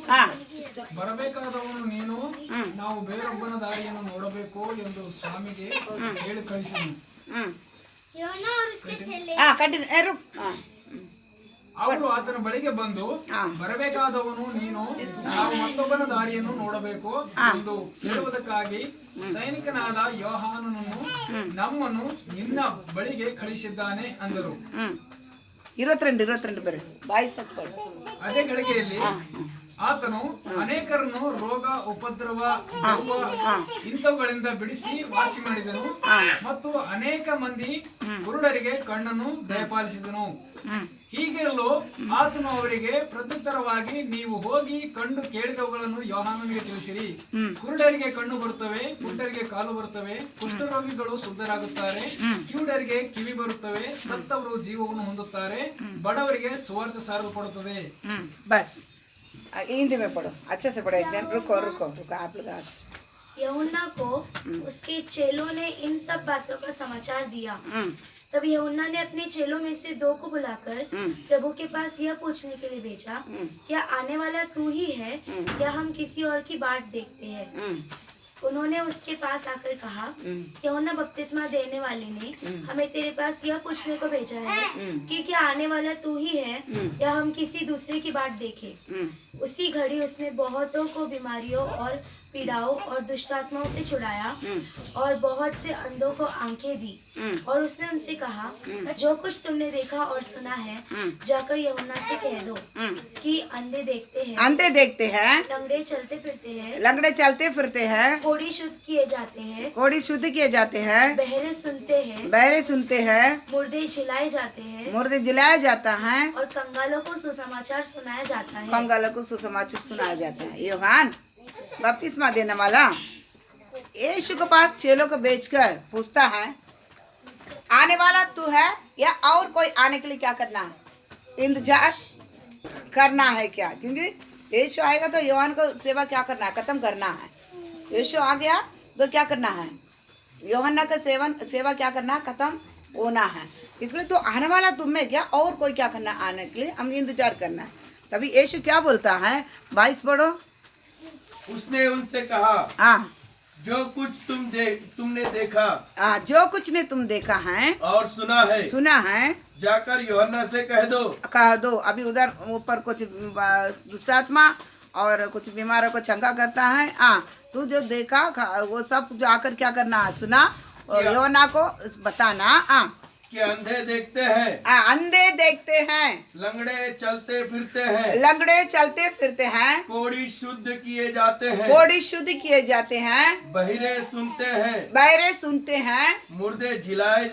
ಬರಬೇಕಾದವನು ನೀನು, ನಾವು ಬೇರೊಬ್ಬನ ದಾರಿಯನ್ನು ನೋಡಬೇಕು ಎಂದು ಸ್ವಾಮಿಗೆ ಹೇಳಿ ಕಳಿಸಿದನು. ಯೋನಾ और उसके चेले ಅವರು ಆತನ ಬಳಿಗೆ ಬಂದು, ಬರಬೇಕಾದವನು ನೀನು, ನಾವು ಮತ್ತೊಬ್ಬನ ದಾರಿಯನ್ನು ನೋಡಬೇಕು ಎಂದು ಹೇಳುವುದಕ್ಕಾಗಿ ಸೈನಿಕನಾದ ಯೋಹಾನನನ್ನು ನಮ್ಮನ್ನು ನಿನ್ನ ಬಳಿಗೆ ಕಳಿಸಿದ್ದಾನೆ ಅಂದರು. 22 ಬರ್ರಿ, ಬಾಯಿ ತಕ್ಕೊಳ್ಳಿ. ಅದೇ ಗಳಿಗೆಯಲ್ಲಿ ಆತನು ಅನೇಕರನ್ನು ರೋಗ, ಉಪದ್ರವ, ದೆವ್ವ ಇಂಥವುಗಳಿಂದ ಬಿಡಿಸಿ ವಾಸಿ ಮಾಡಿದನು ಮತ್ತು ಅನೇಕ ಮಂದಿ ಕುರುಡರಿಗೆ ಕಣ್ಣನ್ನು ದಯಪಾಲಿಸಿದನು. ಹೀಗಿರಲು ಆತನು ಅವರಿಗೆ ಪ್ರತ್ಯುತ್ತರವಾಗಿ, ನೀವು ಹೋಗಿ ಕಂಡು ಕೇಳಿದವುಗಳನ್ನು ಯೋಹಾನನಿಗೆ ತಿಳಿಸಿರಿ. ಕುರುಡರಿಗೆ ಕಣ್ಣು ಬರುತ್ತವೆ, ಕುಂಟರಿಗೆ ಕಾಲು ಬರುತ್ತವೆ, ಕುಷ್ಠರೋಗಿಗಳು ಶುದ್ಧರಾಗುತ್ತಾರೆ, ಕಿವುಡರಿಗೆ ಕಿವಿ ಬರುತ್ತವೆ, ಸತ್ತವರು ಜೀವವನ್ನು ಹೊಂದುತ್ತಾರೆ, ಬಡವರಿಗೆ ಸುವಾರ್ತೆ ಸಾರಲ್ಪಡುತ್ತದೆ. ಬಸ್ हिंदी में पढ़ो, अच्छे से पढ़ो, एकदम रुको आप लोग आज। यूहन्ना को उसके चेलों ने इन सब बातों का समाचार दिया। तब यूहन्ना ने अपने चेलों में से 2 को बुलाकर प्रभु के पास यह पूछने के लिए भेजा, क्या आने वाला तू ही है या हम किसी और की बाट देखते हैं? उन्होंने उसके पास आकर कहा, यूहन्ना बपतिस्मा देने वाले ने हमें तेरे पास यह पूछने को भेजा है कि क्या आने वाला तू ही है या हम किसी दूसरे की बाट देखें। उसी घड़ी उसने बहुतों को बीमारियों और पीड़ाओं और दुष्टात्माओं से छुड़ाया और बहुत से अंधों को आंखें दी। और उसने उनसे कहा, जो कुछ तुमने देखा और सुना है जाकर यूहन्ना से कह दो कि अंधे देखते हैं, लंगड़े चलते फिरते हैं, कोढ़ी शुद्ध किए जाते हैं, बहरे सुनते हैं, मुर्दे जिलाए जाता है और कंगालों को सुसमाचार सुनाया जाता है। यूहन्ना बपतिस्मा देने वाला यीशु के पास चेलों को बेचकर पूछता है, आने वाला तू है या और कोई आने के लिए क्या करना है, इंतजार करना है क्या? क्योंकि यीशु आएगा तो यूहन्ना को सेवा क्या करना है, खत्म करना है। यीशु आ गया तो क्या करना है, यूहन्ना का सेवा क्या करना है, खत्म होना है। इसलिए तो आने वाला तुम में क्या और कोई क्या करना है, आने के लिए हम इंतजार करना है। तभी यीशु क्या बोलता है, 22 पढ़ो। उसने उनसे कहा, जो कुछ तुमने देखा, जो कुछ ने तुम देखा है और सुना है, जाकर यूहन्ना से कह दो। अभी उधर ऊपर कुछ दुष्टात्मा और कुछ बीमारों को चंगा करता है। तू जो देखा वो सब जो आकर क्या करना है, सुना और यूहन्ना को बताना कि अंधे देखते हैं, लंगड़े चलते फिरते हैं, कोढ़ी शुद्ध किए जाते हैं, बहरे सुनते हैं, मुर्दे जिलाए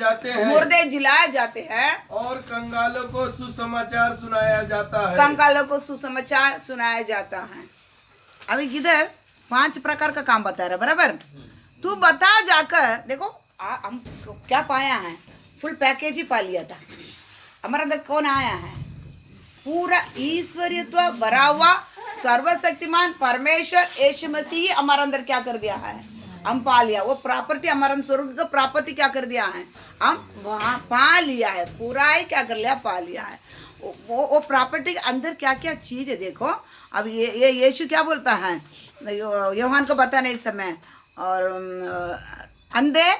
जाते हैं, और कंगालों को सुसमाचार सुनाया जाता है। अभी इधर 5 प्रकार का काम बता रहा, बराबर? तू बता जाकर देखो हम क्या पाया है, फुल पैकेज ही पा लिया था। हमारे अंदर कौन आया है, पूरा ईश्वरीयत्व भरा हुआ सर्वशक्तिमान परमेश्वर यीशु मसीह हमारे अंदर क्या कर दिया है, हम पा लिया। वो प्रॉपर्टी हमारे स्वर्ग का प्रॉपर्टी क्या कर दिया है, हम वहाँ पा लिया है, पूरा ही क्या कर लिया, पा लिया है। वो प्रॉपर्टी के अंदर क्या क्या चीज़ है देखो। अब ये यीशु क्या बोलता है, यूहन्ना को बताने इस समय, और अंधे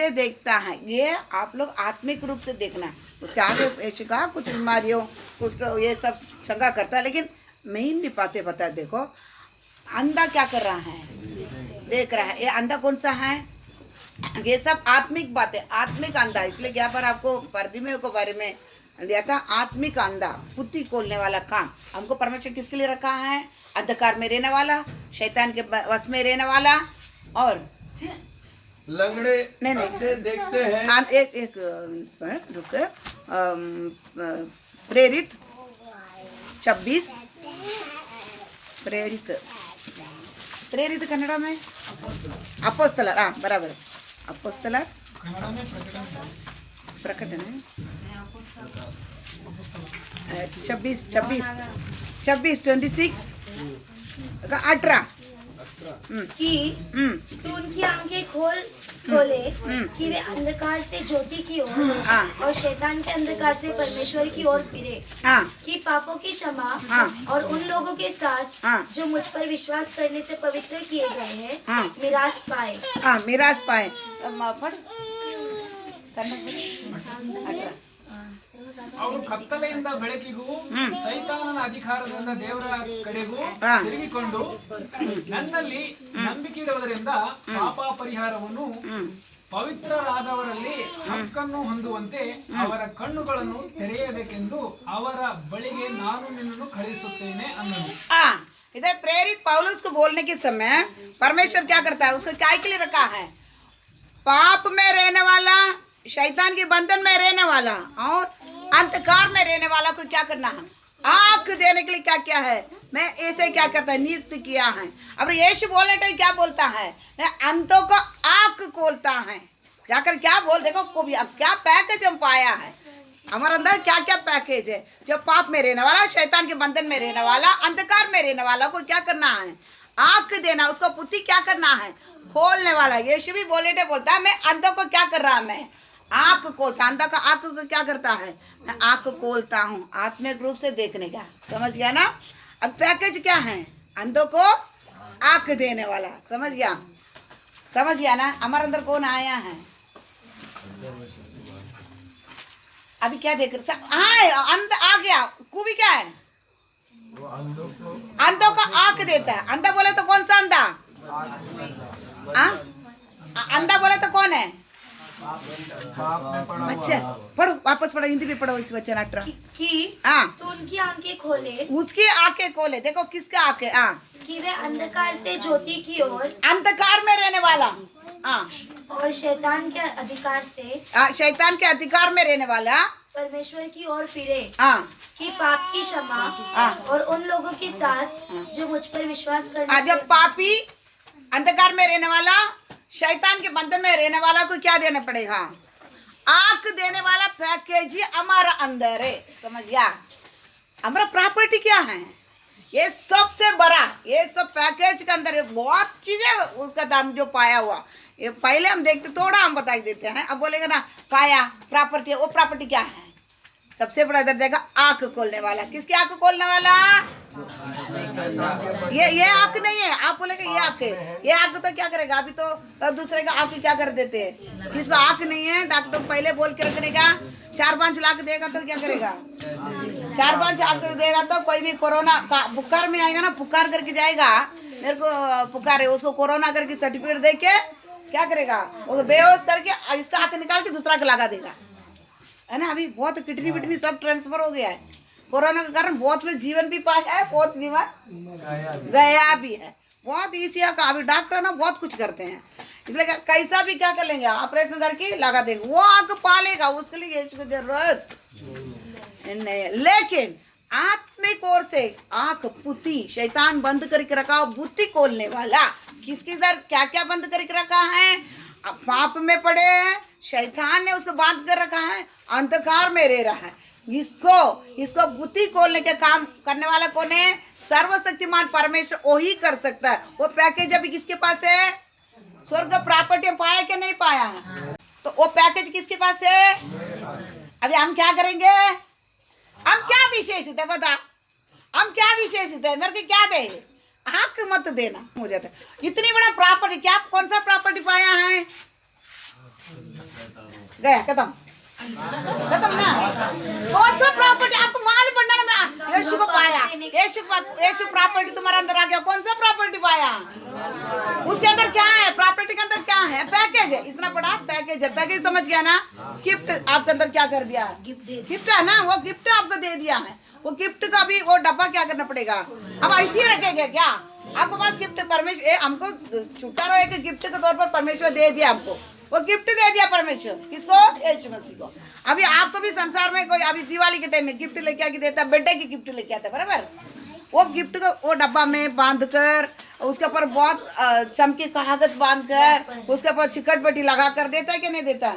देखता है। ये आप लोग आत्मिक रूप से देखना। उसके आगे यीशु कहा कुछ बीमारियों कुछ ये सब चंगा करता है, लेकिन मेन नहीं पाते पता। देखो अंधा क्या कर रहा है, देख रहा है। ये अंधा कौन सा है, ये सब आत्मिक बातें, आत्मिक अंधा। इसलिए क्या पर आपको परदिमे को बारे में दिया था, आत्मिक अंधा, पुत्ती खोलने वाला काम हमको परमेश्वर किसके लिए रखा है, अंधकार में रहने वाला, शैतान के वश में रहने वाला। और लंगड़े देखते हैं, एक रुक, प्रेरित 26, प्रेरित कन्नड़ में अपोस्तलर, बराबर, अपोस्तलर प्रकटन 26 26 18 कि तू उनकी आंखें खोले कि वे अंधकार से ज्योति की ओर और शैतान के अंधकार से परमेश्वर की ओर फिरे, कि पापों की क्षमा और उन लोगों के साथ जो मुझ पर विश्वास करने से पवित्र किए गए हैं मिरास पाए। ಅವರು ಕತ್ತಲೆಯಿಂದ ಬೆಳಕಿಗೂ ಸೈತಾನನ ಅಧಿಕಾರದಿಂದ ದೇವರ ಕಡೆಗೂ ತಿರುಗಿಕೊಂಡು ನನ್ನಲ್ಲಿ ನಂಬಿಕೆ ಇಡುವುದರಿಂದ ಪಾಪ ಪರಿಹಾರವನ್ನು ಪವಿತ್ರರಾದವರಲ್ಲಿ ಹಕ್ಕನ್ನು ಹೊಂದುವಂತೆ ಅವರ ಕಣ್ಣುಗಳನ್ನು ತೆರೆಯಬೇಕೆಂದು ಅವರ ಬಳಿಗೆ ನಾನು ನಿನ್ನನ್ನು ಕಳುಹಿಸುತ್ತೇನೆ ಅನ್ನನು। इधर प्रेरित पौलुस को बोलने के समय परमेश्वर क्या करता है, उसको क्या के लिए रखा है, पाप में रहने वाला, शैतान के बंधन में रहने वाला और अंधकार में रहने वाला को क्या करना है, आंख देने के लिए क्या क्या है, मैं ऐसे क्या करता है, नियुक्त किया है। अब यीशु बोलने तो क्या बोलता है, अंधों को आंख खोलता है। जाकर क्या बोल, देखो क्या पैकेज हम पाया है हमारे अंदर, क्या क्या पैकेज है। जो पाप में रहने वाला, शैतान के बंधन में रहने वाला, अंधकार में रहने वाला को क्या करना है, आंख देना, उसको पुत्ती क्या करना है, खोलने वाला। यीशु भी बोलता है मैं अंधों को क्या कर रहा, मैं आंख खोलता, अंधा का आंख को क्या करता है, मैं आंख खोलता हूँ, आत्मिक रूप से देखने का। समझ गया ना। अब पैकेज क्या है, अंधों को आंख देने वाला। समझ गया ना? हमारे अंदर कौन आया है? अभी क्या देख रहे? हाँ, अंधा आ गया। खूबी क्या है? अंधों का आंख देता है। अंधा बोले तो कौन सा अंधा? अंधा बोले तो कौन है? अच्छा, पढ़ो, वापस पढ़ो, हिंदी में पढ़ो इस वचन 18 कि हाँ। तो उनकी आंखें खोले, उसकी आंखें खोले। देखो किसका आंखें? हाँ, कि वे अंधकार से ज्योति की ओर अंधकार में रहने वाला। हाँ, और शैतान के अधिकार से शैतान के अधिकार में रहने वाला परमेश्वर की ओर फिरे, हाँ, कि पाप की क्षमा और उन लोगों के साथ जो मुझ पर विश्वास करने जब पापी अंधकार में रहने वाला, शैतान के बंधन में रहने वाला को क्या देना पड़ेगा? आंख देने वाला पैकेज ही हमारा अंदर है। समझ गया? हमारा प्रॉपर्टी क्या है? ये सबसे बड़ा, ये सब पैकेज के अंदर बहुत चीजें उसका दाम जो पाया हुआ। ये पहले हम देखते, थोड़ा हम बता देते हैं। अब बोलेगा ना पाया प्रॉपर्टी, वो प्रॉपर्टी क्या है? सबसे बड़ा इधर देखा, आंख खोलने वाला। किसकी आंख खोलने वाला? ये आंख नहीं है। आप बोलेंगे ये आंख है। ये आंख तो क्या करेगा? अभी तो दूसरे का आंख क्या कर देते हैं। किसको आंख नहीं है, डॉक्टर पहले बोल के रखने का 4-5 लाख देगा तो क्या करेगा? 4-5 लाख देगा तो कोई भी कोरोना का पुकार में आएगा ना, पुकार करके जाएगा, मेरे को पुकार है, उसको कोरोना करके सर्टिफिकेट दे के क्या करेगा? वो बेहोश करके इसका आंख निकाल के दूसरा का लगा देगा, है ना? अभी बहुत किडनी विडनी सब ट्रांसफर हो गया है। कोरोना के कारण बहुत लोग जीवन भी पाया है, बहुत जीवन गया भी है। बहुत ईसिया का अभी डॉक्टर ना बहुत कुछ करते हैं, इसलिए कैसा भी क्या कर लेंगे, ऑपरेशन करके लगा देंगे, वो आंख पालेगा, उसके लिए यीशु की जरूरत नहीं। लेकिन आत्मिक ओर से आंख पुती शैतान बंद करके रखा, बुद्धि खोलने वाला किसके इधर क्या क्या बंद करके रखा है? पाप में पड़े हैं, शैतान ने उसको बांध कर रखा है, अंधकार में रह रहा है। इसको बुद्धि खोलने के काम करने वाला कौन है? सर्वशक्तिमान परमेश्वर, वही कर सकता है। वो पैकेज अभी किसके पास है? स्वर्ग प्रॉपर्टी पाया कि नहीं पाया? तो वो पैकेज किसके पास है? अभी हम क्या करेंगे? हम क्या विशेषित है बता? हम क्या विशेषित है? मेरे को क्या दे? आंख मत देना हो जाता है। इतनी बड़ा प्रॉपर्टी, क्या कौन सा प्रॉपर्टी पाया है? गया, खत्म ना। कौन सा प्रॉपर्टी आपको माल पड़ना ना? यीशु को पाया, यीशु प्रॉपर्टी तुम्हारे अंदर आ गया। कौन सा प्रॉपर्टी पाया? उसके अंदर क्या है? प्रॉपर्टी के अंदर क्या है? पैकेज है, इतना बड़ा पैकेज है। पैकेज समझ गया ना? गिफ्ट आपके अंदर क्या कर दिया? गिफ्ट है ना, वो गिफ्ट आपको दे दिया है। वो गिफ्ट का भी वो डब्बा क्या करना पड़ेगा? अब ऐसे ही रखेंगे क्या? आपके पास गिफ्ट परमेश्वर हमको छुट्टा रहो, एक गिफ्ट के तौर पर परमेश्वर दे दिया हमको। वो गिफ्ट दे दिया परमेश्वर, किसको? यीशु मसीह को। अभी आपको भी संसार में कोई अभी दिवाली के टाइम में गिफ्ट लेके आके देता, बर्थडे की गिफ्ट लेके आता, बराबर? वो गिफ्ट को वो डब्बा में बांध कर, उसके ऊपर बहुत चमकी कागज बांध कर, उसके ऊपर चिकट पट्टी लगा कर देता है कि नहीं देता?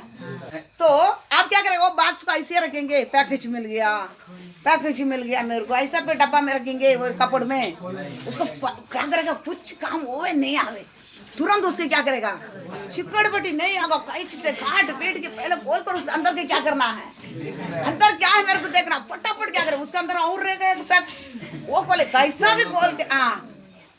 तो आप क्या करेंगे? वो बॉक्स को ऐसे रखेंगे, पैकेज मिल गया मेरे को, ऐसा पे डब्बा में रखेंगे वो कपड़ में। उसको क्या करेगा? कुछ काम होवे नहीं आवे, तुरंत उसके क्या करेगा? चिकट पट्टी नहीं आगा, कैंची से काट पीट के पहले खोल कर उसके अंदर के क्या करना है? अंदर क्या है मेरे को देखना, फटाफट क्या करे? उसके अंदर और रहेगा एक पैक, वो खोले, कैसा भी खोल के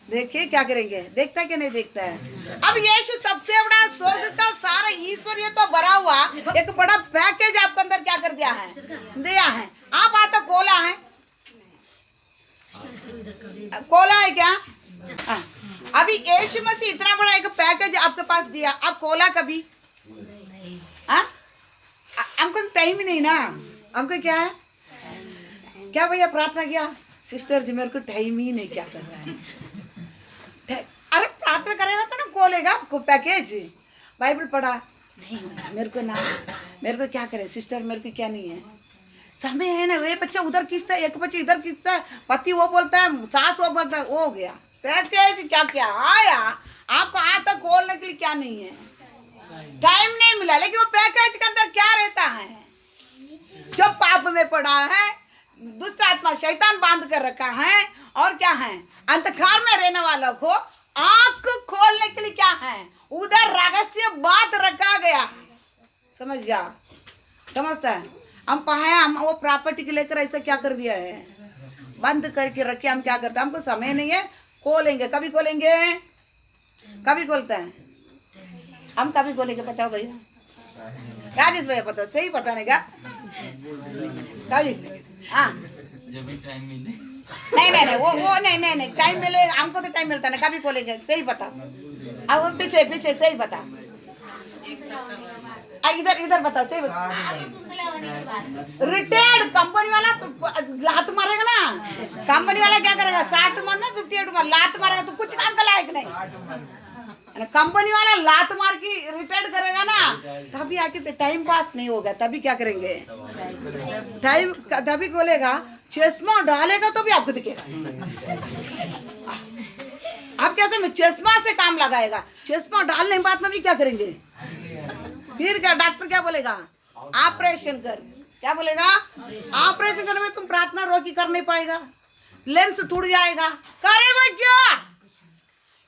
देखिए क्या करेंगे? देखता है कि नहीं देखता है? अब यीशु सबसे बड़ा स्वर्ग का सारा ईश्वरीय तो भरा हुआ एक बड़ा पैकेज आपके अंदर क्या कर दिया है? दिया है। आप आता कोला है, कोला है क्या? अभी यीशु मसीह इतना बड़ा एक पैकेज आपके पास दिया, आप कोला कभी? हमको टाइम ही नहीं ना, हमको क्या है? क्या भैया प्रार्थना किया? सिस्टर जी मेरे को टाइम ही नहीं, क्या कर रहा है? अरे प्रार्थना करेगा तो ना खोलेगा आपको पैकेज। बाइबल पढ़ा नहीं, मेरे को ना, मेरे को क्या करे सिस्टर, मेरे को क्या नहीं है, समय है ना, ये बच्चा उधर खींचता है, एक बच्चा इधर खींचता है, पति वो बोलता है, सास वो बोलता है, वो हो गया पैकेज। क्या क्या आया आपको? आता खोलने के लिए क्या नहीं है? टाइम नहीं मिला। लेकिन वो पैकेज के अंदर क्या रहता है? जो पाप में पड़ा है, दुष्ट आत्मा शैतान बांध कर रखा है, और क्या है? अंधकार में रहने वालों को आंख खोलने के लिए क्या है? उधर रहस्य बात रखा गया। समझ गया? समझता है? हम पाया, हम वो प्रॉपर्टी के लेकर ऐसा क्या कर दिया है? बंद करके रखे। हम क्या करते हैं? हमको समय नहीं है, खोलेंगे। कभी खोलेंगे, कभी खोलते हैं हम, कभी खोलेंगे बताओ भैया, राजेश भैया पता सही पता नहीं क्या कभी? हाँ जब भी टाइम मिले। नहीं वो नहीं टाइम मिले हमको तो टाइम मिलता नहीं, कभी खोलेंगे सही बता। अब वो पीछे पीछे सही बता, इधर बता सही बता। रिटायर्ड कंपनी वाला तो लात मारेगा ना, कंपनी वाला क्या करेगा 60 उम्र में 58 उम्र लात मारेगा तो कुछ काम का लायक नहीं। कंपनी वाला लात मार की रिटायर्ड करेगा ना, तभी आके तो टाइम पास नहीं होगा, तभी क्या करेंगे टाइम, तभी खोलेगा चश्मा डालेगा तो भी आपको दिखेगा। आप कैसे में चश्मा से काम लगाएगा, चश्मा डालने के बाद में भी क्या करेंगे, फिर क्या डॉक्टर क्या बोलेगा ऑपरेशन कर, क्या बोलेगा ऑपरेशन करने में तुम प्रार्थना रोकी कर नहीं पाएगा, लेंस टूट जाएगा, करेगा क्या?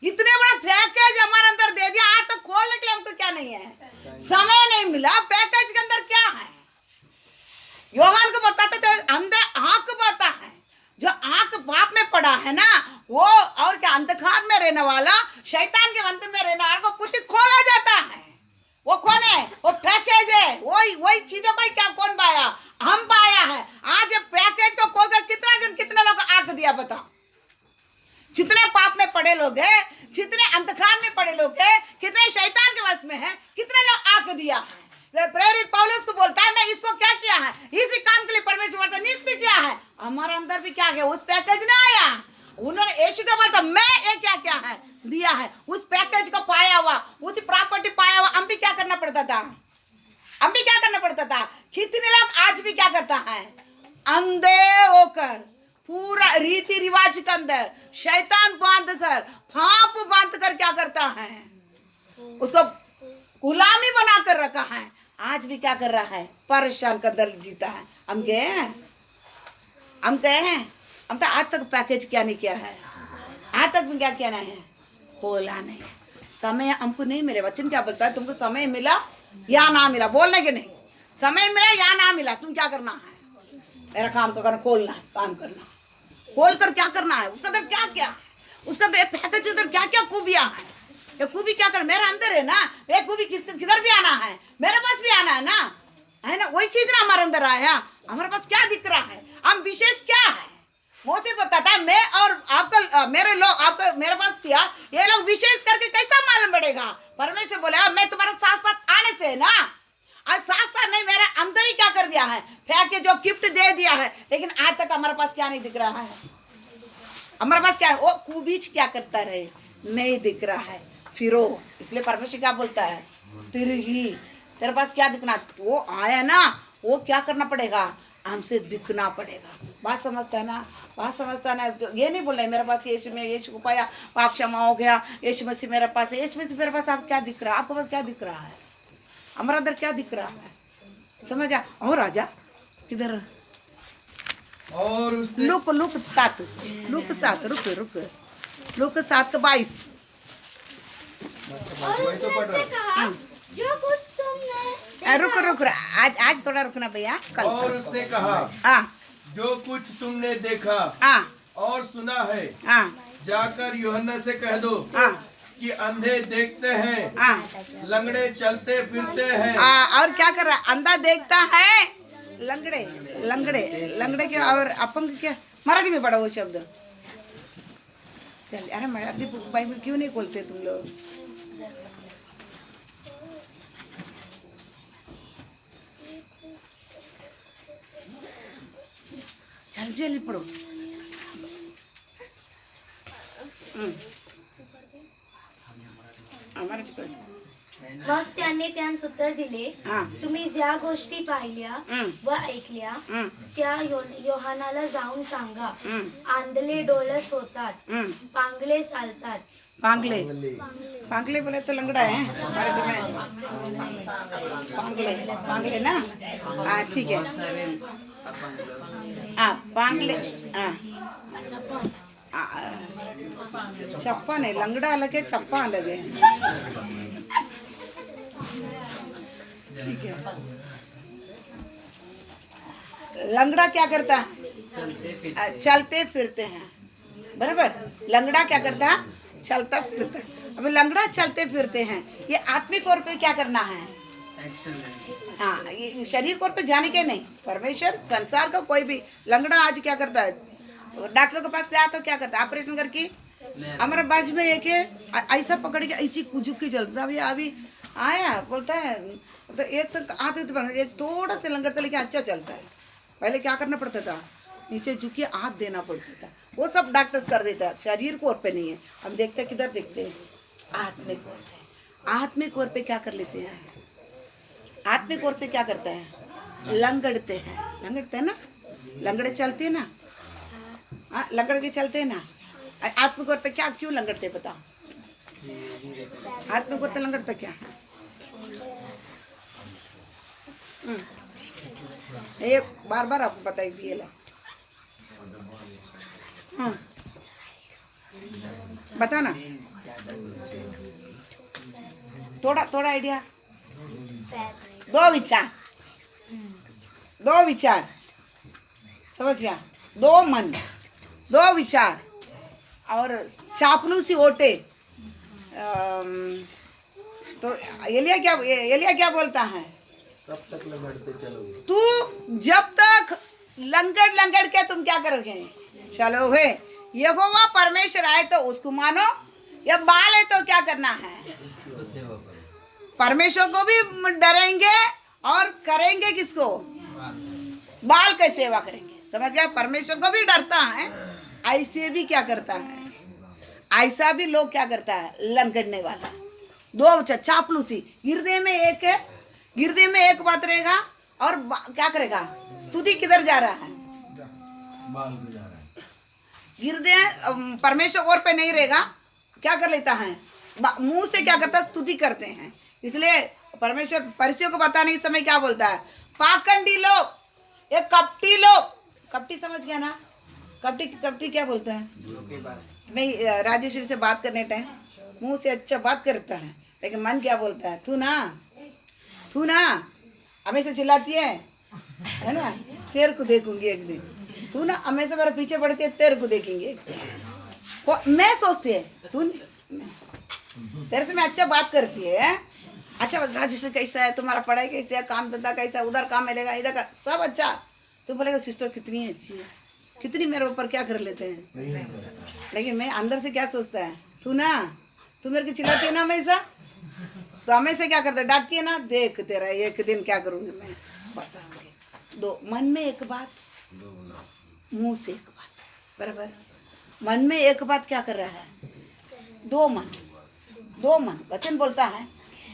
इतने बड़ा पैकेज हमारे अंदर दे दिया, आज तक खोलने के लिए हमको क्या नहीं है, समय नहीं मिला। पैकेज के अंदर क्या है, योहान को बताते थे अंधे आंख बता है, जो आंख पाप में पड़ा है ना वो, और क्या अंधकार में रहने वाला शैतान के मंदिर में रहने वाला को पुष्टि खोला जाता है। वो कौन है, वो पैकेज है, वही चीजों को क्या कौन पाया, हम पाया है। आज पैकेज को खोलकर कितने लोग आंख दिया बताओ, जितने पाप में पड़े लोग हैं, जितने अंधकार में पड़े लोग हैं, कितने शैतान के वश में हैं, कितने लोग आंख दिया है। प्रेरित पौलुस को बोलता है मैं इसको क्या किया है, इसी काम के लिए परमेश्वर ने नियुक्त किया है। हमारे अंदर भी क्या गया, उस पैकेज ने आया, उन्होंने यीशु को बोलता मैं ये क्या है दिया है, उस पैकेज को पाया हुआ, उसी प्रॉपर्टी पाया हुआ, हम भी क्या करना पड़ता था, हम भी क्या करना पड़ता था। कितने लोग आज भी क्या करता है, अंधे होकर पूरा रीति रिवाज के अंदर शैतान बांध कर फाप बांध कर क्या करता है, उसको गुलामी बना कर रखा है। आज भी क्या कर रहा है, परेशान कर दल जीता है। हम गए हैं, हम तो आज तक पैकेज क्या नहीं किया है, आज तक क्या किया नहीं है, खोला नहीं। समय हमको नहीं मिले, वचन क्या बोलता है, तुमको समय मिला या ना मिला, बोलने के नहीं, समय मिला या ना मिला तुम क्या करना है, मेरा काम तो करना, खोलना है, काम करना, खोल कर क्या करना है, उसका अंदर क्या क्या है, उसका पैकेज अंदर क्या क्या खूबियां है, ये खूबी क्या कर मेरा अंदर है ना, ये खूबी किधर भी आना है, मेरे पास भी आना है ना, वही चीज ना हमारे अंदर आया। हमारे पास क्या दिख रहा है, हम विशेष क्या है, मोसे बताता है मैं और आपका मेरे लोग आपका मेरे पास किया, ये लोग विशेष करके कैसा मालूम पड़ेगा। परमेश्वर बोले मैं तुम्हारे साथ साथ आने से ना, आज साथ साथ नहीं मेरे अंदर ही क्या कर दिया है, फेंक के जो गिफ्ट दे दिया है, लेकिन आज तक हमारे पास क्या नहीं दिख रहा है, हमारे पास क्या है, वो कुबीज क्या करता रहे नहीं दिख रहा है, फिरो। इसलिए परमेश्वर क्या बोलता है, तेरे पास क्या दिखना, वो आया ना, वो क्या करना पड़ेगा, हमसे दिखना पड़ेगा। बात समझता है ना, बात समझता है ना। ये नहीं बोल रहे मेरे पास यीशु में, यीशु को पाया पाप क्षमा हो गया, यीशु मसीह मेरे पास है, यीशु मसीह मेरे पास, आप क्या दिख रहा है, आपके पास क्या दिख रहा है, हमारा अंदर क्या दिख रहा है, समझ आ। और राजा किधर, और लुक 7 का 22। और उसने कहा जो कुछ तुमने रुक आज थोड़ा रुकना भैया, कल। और उसने कहा हाँ जो कुछ तुमने देखा हाँ और सुना है, हाँ जाकर यूहन्ना से कह दो हाँ कि अंधे देखते हैं, हाँ लंगड़े चलते फिरते हैं, और क्या कर रहा है, अंधा देखता है, लंगड़े के और अपंग क्या, मराठी में पढ़ा वो शब्द। चल अरे मैं अपनी बाइबल क्यों नहीं खोलते तुम लोग, जल्दी पढ़ो। मग त्याने त्यांस उत्तर दिले, हा. तुम्ही ज्या गोष्टी पाहिल्या व ऐकल्या त्या योहानाला जाऊन सांगा, आंधळे डोलस होतात, पांगले चालतात, पांगले बोले तो लंगड़ा है पांगले ना, हाँ ठीक है, हाँ पांगले, हाँ चप्पा नहीं, लंगड़ा अलग है, चप्पा अलग है, ठीक है। लंगड़ा क्या करता है, चलते फिरते हैं, बराबर। लंगड़ा क्या करता है? चलता फिरता है। अब लंगड़ा चलते फिरते हैं, ये आत्मिक ओर पे क्या करना है? हाँ, ये शरीर को पे जाने के नहीं। परमेश्वर संसार का कोई भी लंगड़ा आज क्या करता है? डॉक्टर के पास जाए तो क्या करता है? ऑपरेशन करके हमारे बाजू में एक ऐसा पकड़ के ऐसी कुजुक के चलता। अभी आया बोलता है तो एक तो आते तो एक थोड़ा से लंगर था लेकिन अच्छा चलता है। पहले क्या करना पड़ता था? नीचे झुके हाथ देना पड़ता था। वो सब डॉक्टर्स कर देता है, शरीर को ओर पे नहीं है। हम देखते किधर देखते हैं? आत्मिक ओर पे। आत्मिक ओर पे क्या कर लेते हैं? आत्मिक ओर से क्या करता है? लंगड़ते हैं। लंगड़ते हैं ना, लंगड़े चलते हैं ना, लंगड़ के चलते हैं ना। आत्मिक ओर पे क्या क्यों लंगड़ते हैं बताओ? आत्मिक ओर पे लंगड़ता क्या? ये बार बार आपको बताई दिए ला। बता ना, थोड़ा आइडिया। दो विचार समझ गया? दो मन, दो विचार और चापलूसी ओटे। तो एलिया क्या बोलता है? तब तक लंगड़ते चलोगे। तू जब तक लंगड़ के तुम क्या करोगे? चलोगे। यहोवा परमेश्वर आए तो उसको मानो, या बाल है तो क्या करना है? परमेश्वर को भी डरेंगे और करेंगे किसको? बाल की सेवा करेंगे। समझ गया? परमेश्वर को भी डरता है, ऐसे भी क्या करता है? ऐसा भी लोग क्या करता है? लंगड़ने वाला। दो चापलूसी। गिरदे में एक बात रहेगा और क्या करेगा? स्तुति किधर जा रहा है? गिरदे परमेश्वर और पे नहीं रहेगा, क्या कर लेता है? मुंह से क्या करता है? स्तुति करते हैं। इसलिए परमेश्वर फरीसियों को बताने के समय क्या बोलता है? पाखंडी लोग, ये कपटी लोग। कपटी समझ गया ना? कपटी क्या बोलता है? मैं राजेश्वरी से बात करने टाइम मुंह से अच्छा बात करता है, लेकिन मन क्या बोलता है? तू ना हमेशा चिल्लाती है ना? तेरे को देखूंगी एक दिन। तू ना हमेशा मेरे पीछे पड़ती है, तेरे को देखेंगे। मैं सोचती है तू तेरे से मैं अच्छा बात करती है। अच्छा राजेश्वरी कैसा है? तुम्हारा पढ़ाई कैसे है? काम धंधा कैसा है? उधर काम मिलेगा, इधर का सब अच्छा। तुम बोलेगा सिस्टर कितनी अच्छी है, कितनी मेरे ऊपर क्या कर लेते हैं। लेकिन मैं अंदर से क्या सोचता है? तू मेरे को चिल्लाती है ना हमेशा, तो हमेशा क्या करता है? डांटती है ना। देख तेरा एक दिन क्या करूँगी मैं। बस दो मन में एक बात, मुंह से एक बात। बराबर। मन में एक बात क्या कर रहा है? दो मन। वचन बोलता है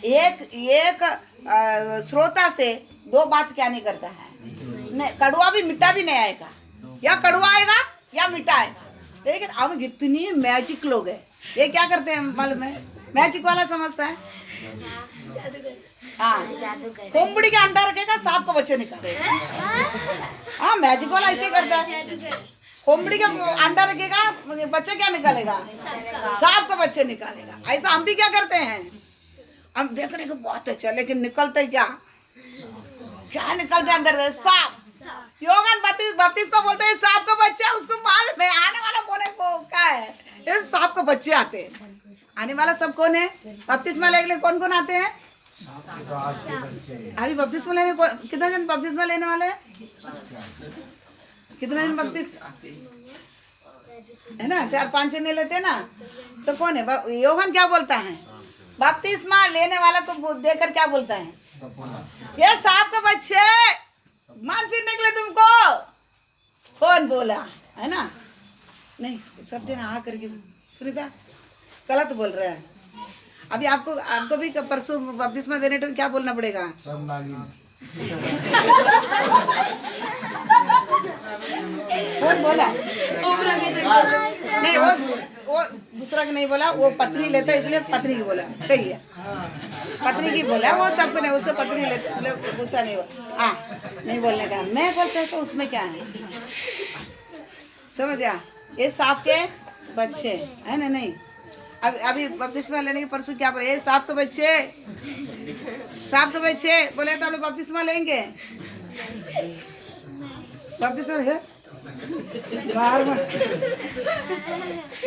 एक श्रोता से दो बात क्या नहीं करता है? नहीं, कड़वा भी मीठा भी नहीं आएगा। या कड़वा आएगा या मीठा आएगा। लेकिन अब इतनी मैजिक लोग है, ये क्या करते हैं मालूम है? मैजिक वाला समझता है। हाँ, कोंबड़ी का अंडा रखेगा, सांप को बच्चे निकालेगा। हाँ, मैजिक वाला ऐसे करता है। कोंबड़ी का अंडा रखेगा, बच्चे क्या निकालेगा? सांप को बच्चे निकालेगा। ऐसा हम भी क्या करते हैं? हम देखने को बहुत अच्छा, लेकिन निकलते क्या निकलते अंदर? सांप। योगन बपतिस्मा बोलते हैं सांप का बच्चा। उसको मालूम है आने वाला कौन है? वो क्या है? ये सांप के बच्चे आते हैं। आने वाला सब कौन है? बपतिस्मा लेने कौन आते हैं? अभी बपतिस्मा लेने कितना जन बपतिस्मा लेने वाले हैं? कितना जन बपतिस्मा है ना? 4-5 जन लेते हैं ना। तो कौन है? योगन क्या बोलता है? बपतिस्मा लेने वाला को देखकर क्या बोलता है? ये सांप के बच्चे मान फिर निकले तुमको। कौन बोला है ना? नहीं, सब दिन हाँ करके सुनिएगा, गलत बोल रहा है। अभी आपको भी परसों बपतिस्मा देने टाइम क्या बोलना पड़ेगा? कौन बोला? नहीं, वो दूसरा की नहीं बोला। वो पत्नी लेता है इसलिए पत्नी की बोला। सही है, पत्नी की बोला। वो सबको नहीं, उसको पत्नी लेते गुस्सा नहीं बोला। हाँ, नहीं बोलने का। मैं बोलता है तो उसमें क्या है? समझ आ? ये सांप के बच्चे है ना? नहीं, अभी बपतिस्मा लेने के परसों क्या बोले? ये सांप के बच्चे बोले तो हम लोग बपतिस्मा लेंगे। बपतिस्मा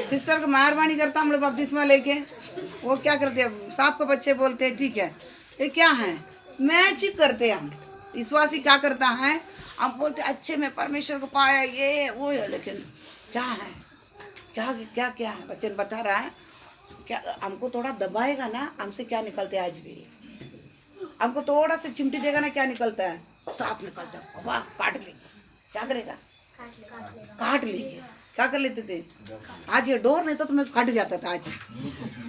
सिस्टर को मेहरबानी करता हम लोग बपतिस्मा लेके, वो क्या करते हैं, सांप को बच्चे बोलते हैं, ठीक है, ये क्या है, मैजिक करते हैं हम। विश्वासी क्या करता है, हम बोलते अच्छे में परमेश्वर को पाया, ये वो है, लेकिन क्या है, क्या क्या क्या है, बच्चन बता रहा है, क्या हमको थोड़ा दबाएगा ना, हमसे क्या निकलते है, आज भी हमको थोड़ा सा चिमटी देगा ना, क्या निकलता है, सांप निकलता है, वाह काट लेगा, क्या करेगा, काट लेंगे, क्या कर लेते थे, आज ये डोर नहीं तो तुम्हें कट जाता था आज,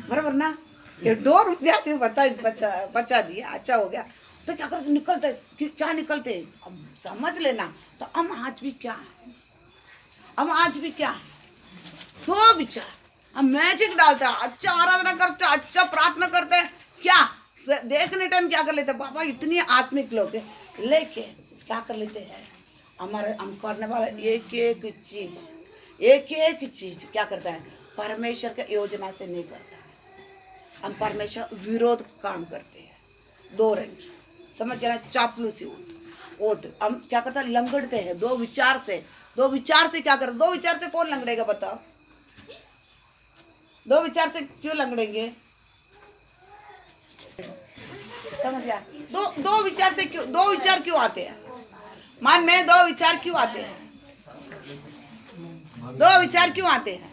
बराबर ना, ये डोर जाते बचा दिया, अच्छा हो गया, तो क्या करते, निकलते क्या निकलते, अब समझ लेना। तो हम आज भी क्या है, हम आज भी क्या है, दो विचार, हम मैजिक डालते हैं, अच्छा आराधना करते हैं, अच्छा प्रार्थना करते हैं, क्या देखने टाइम क्या कर लेते हैं, बाबा इतनी आत्मिक लोग है, लेके क्या कर लेते हैं, हमारे हम करने वाला एक एक चीज क्या करता है, परमेश्वर के योजना से नहीं करता है, हम परमेश्वर विरोध काम करते हैं, दो रंग समझ गया, चापलूसी वोट हम क्या करते हैं, लंगड़ते हैं दो विचार से क्या करते, दो विचार से कौन लंगड़ेगा बताओ, दो विचार से क्यों लंगड़ेंगे, समझ गया, दो विचार से क्यों, दो विचार क्यों आते हैं, मान में दो विचार क्यों आते हैं, दो विचार क्यों आते हैं,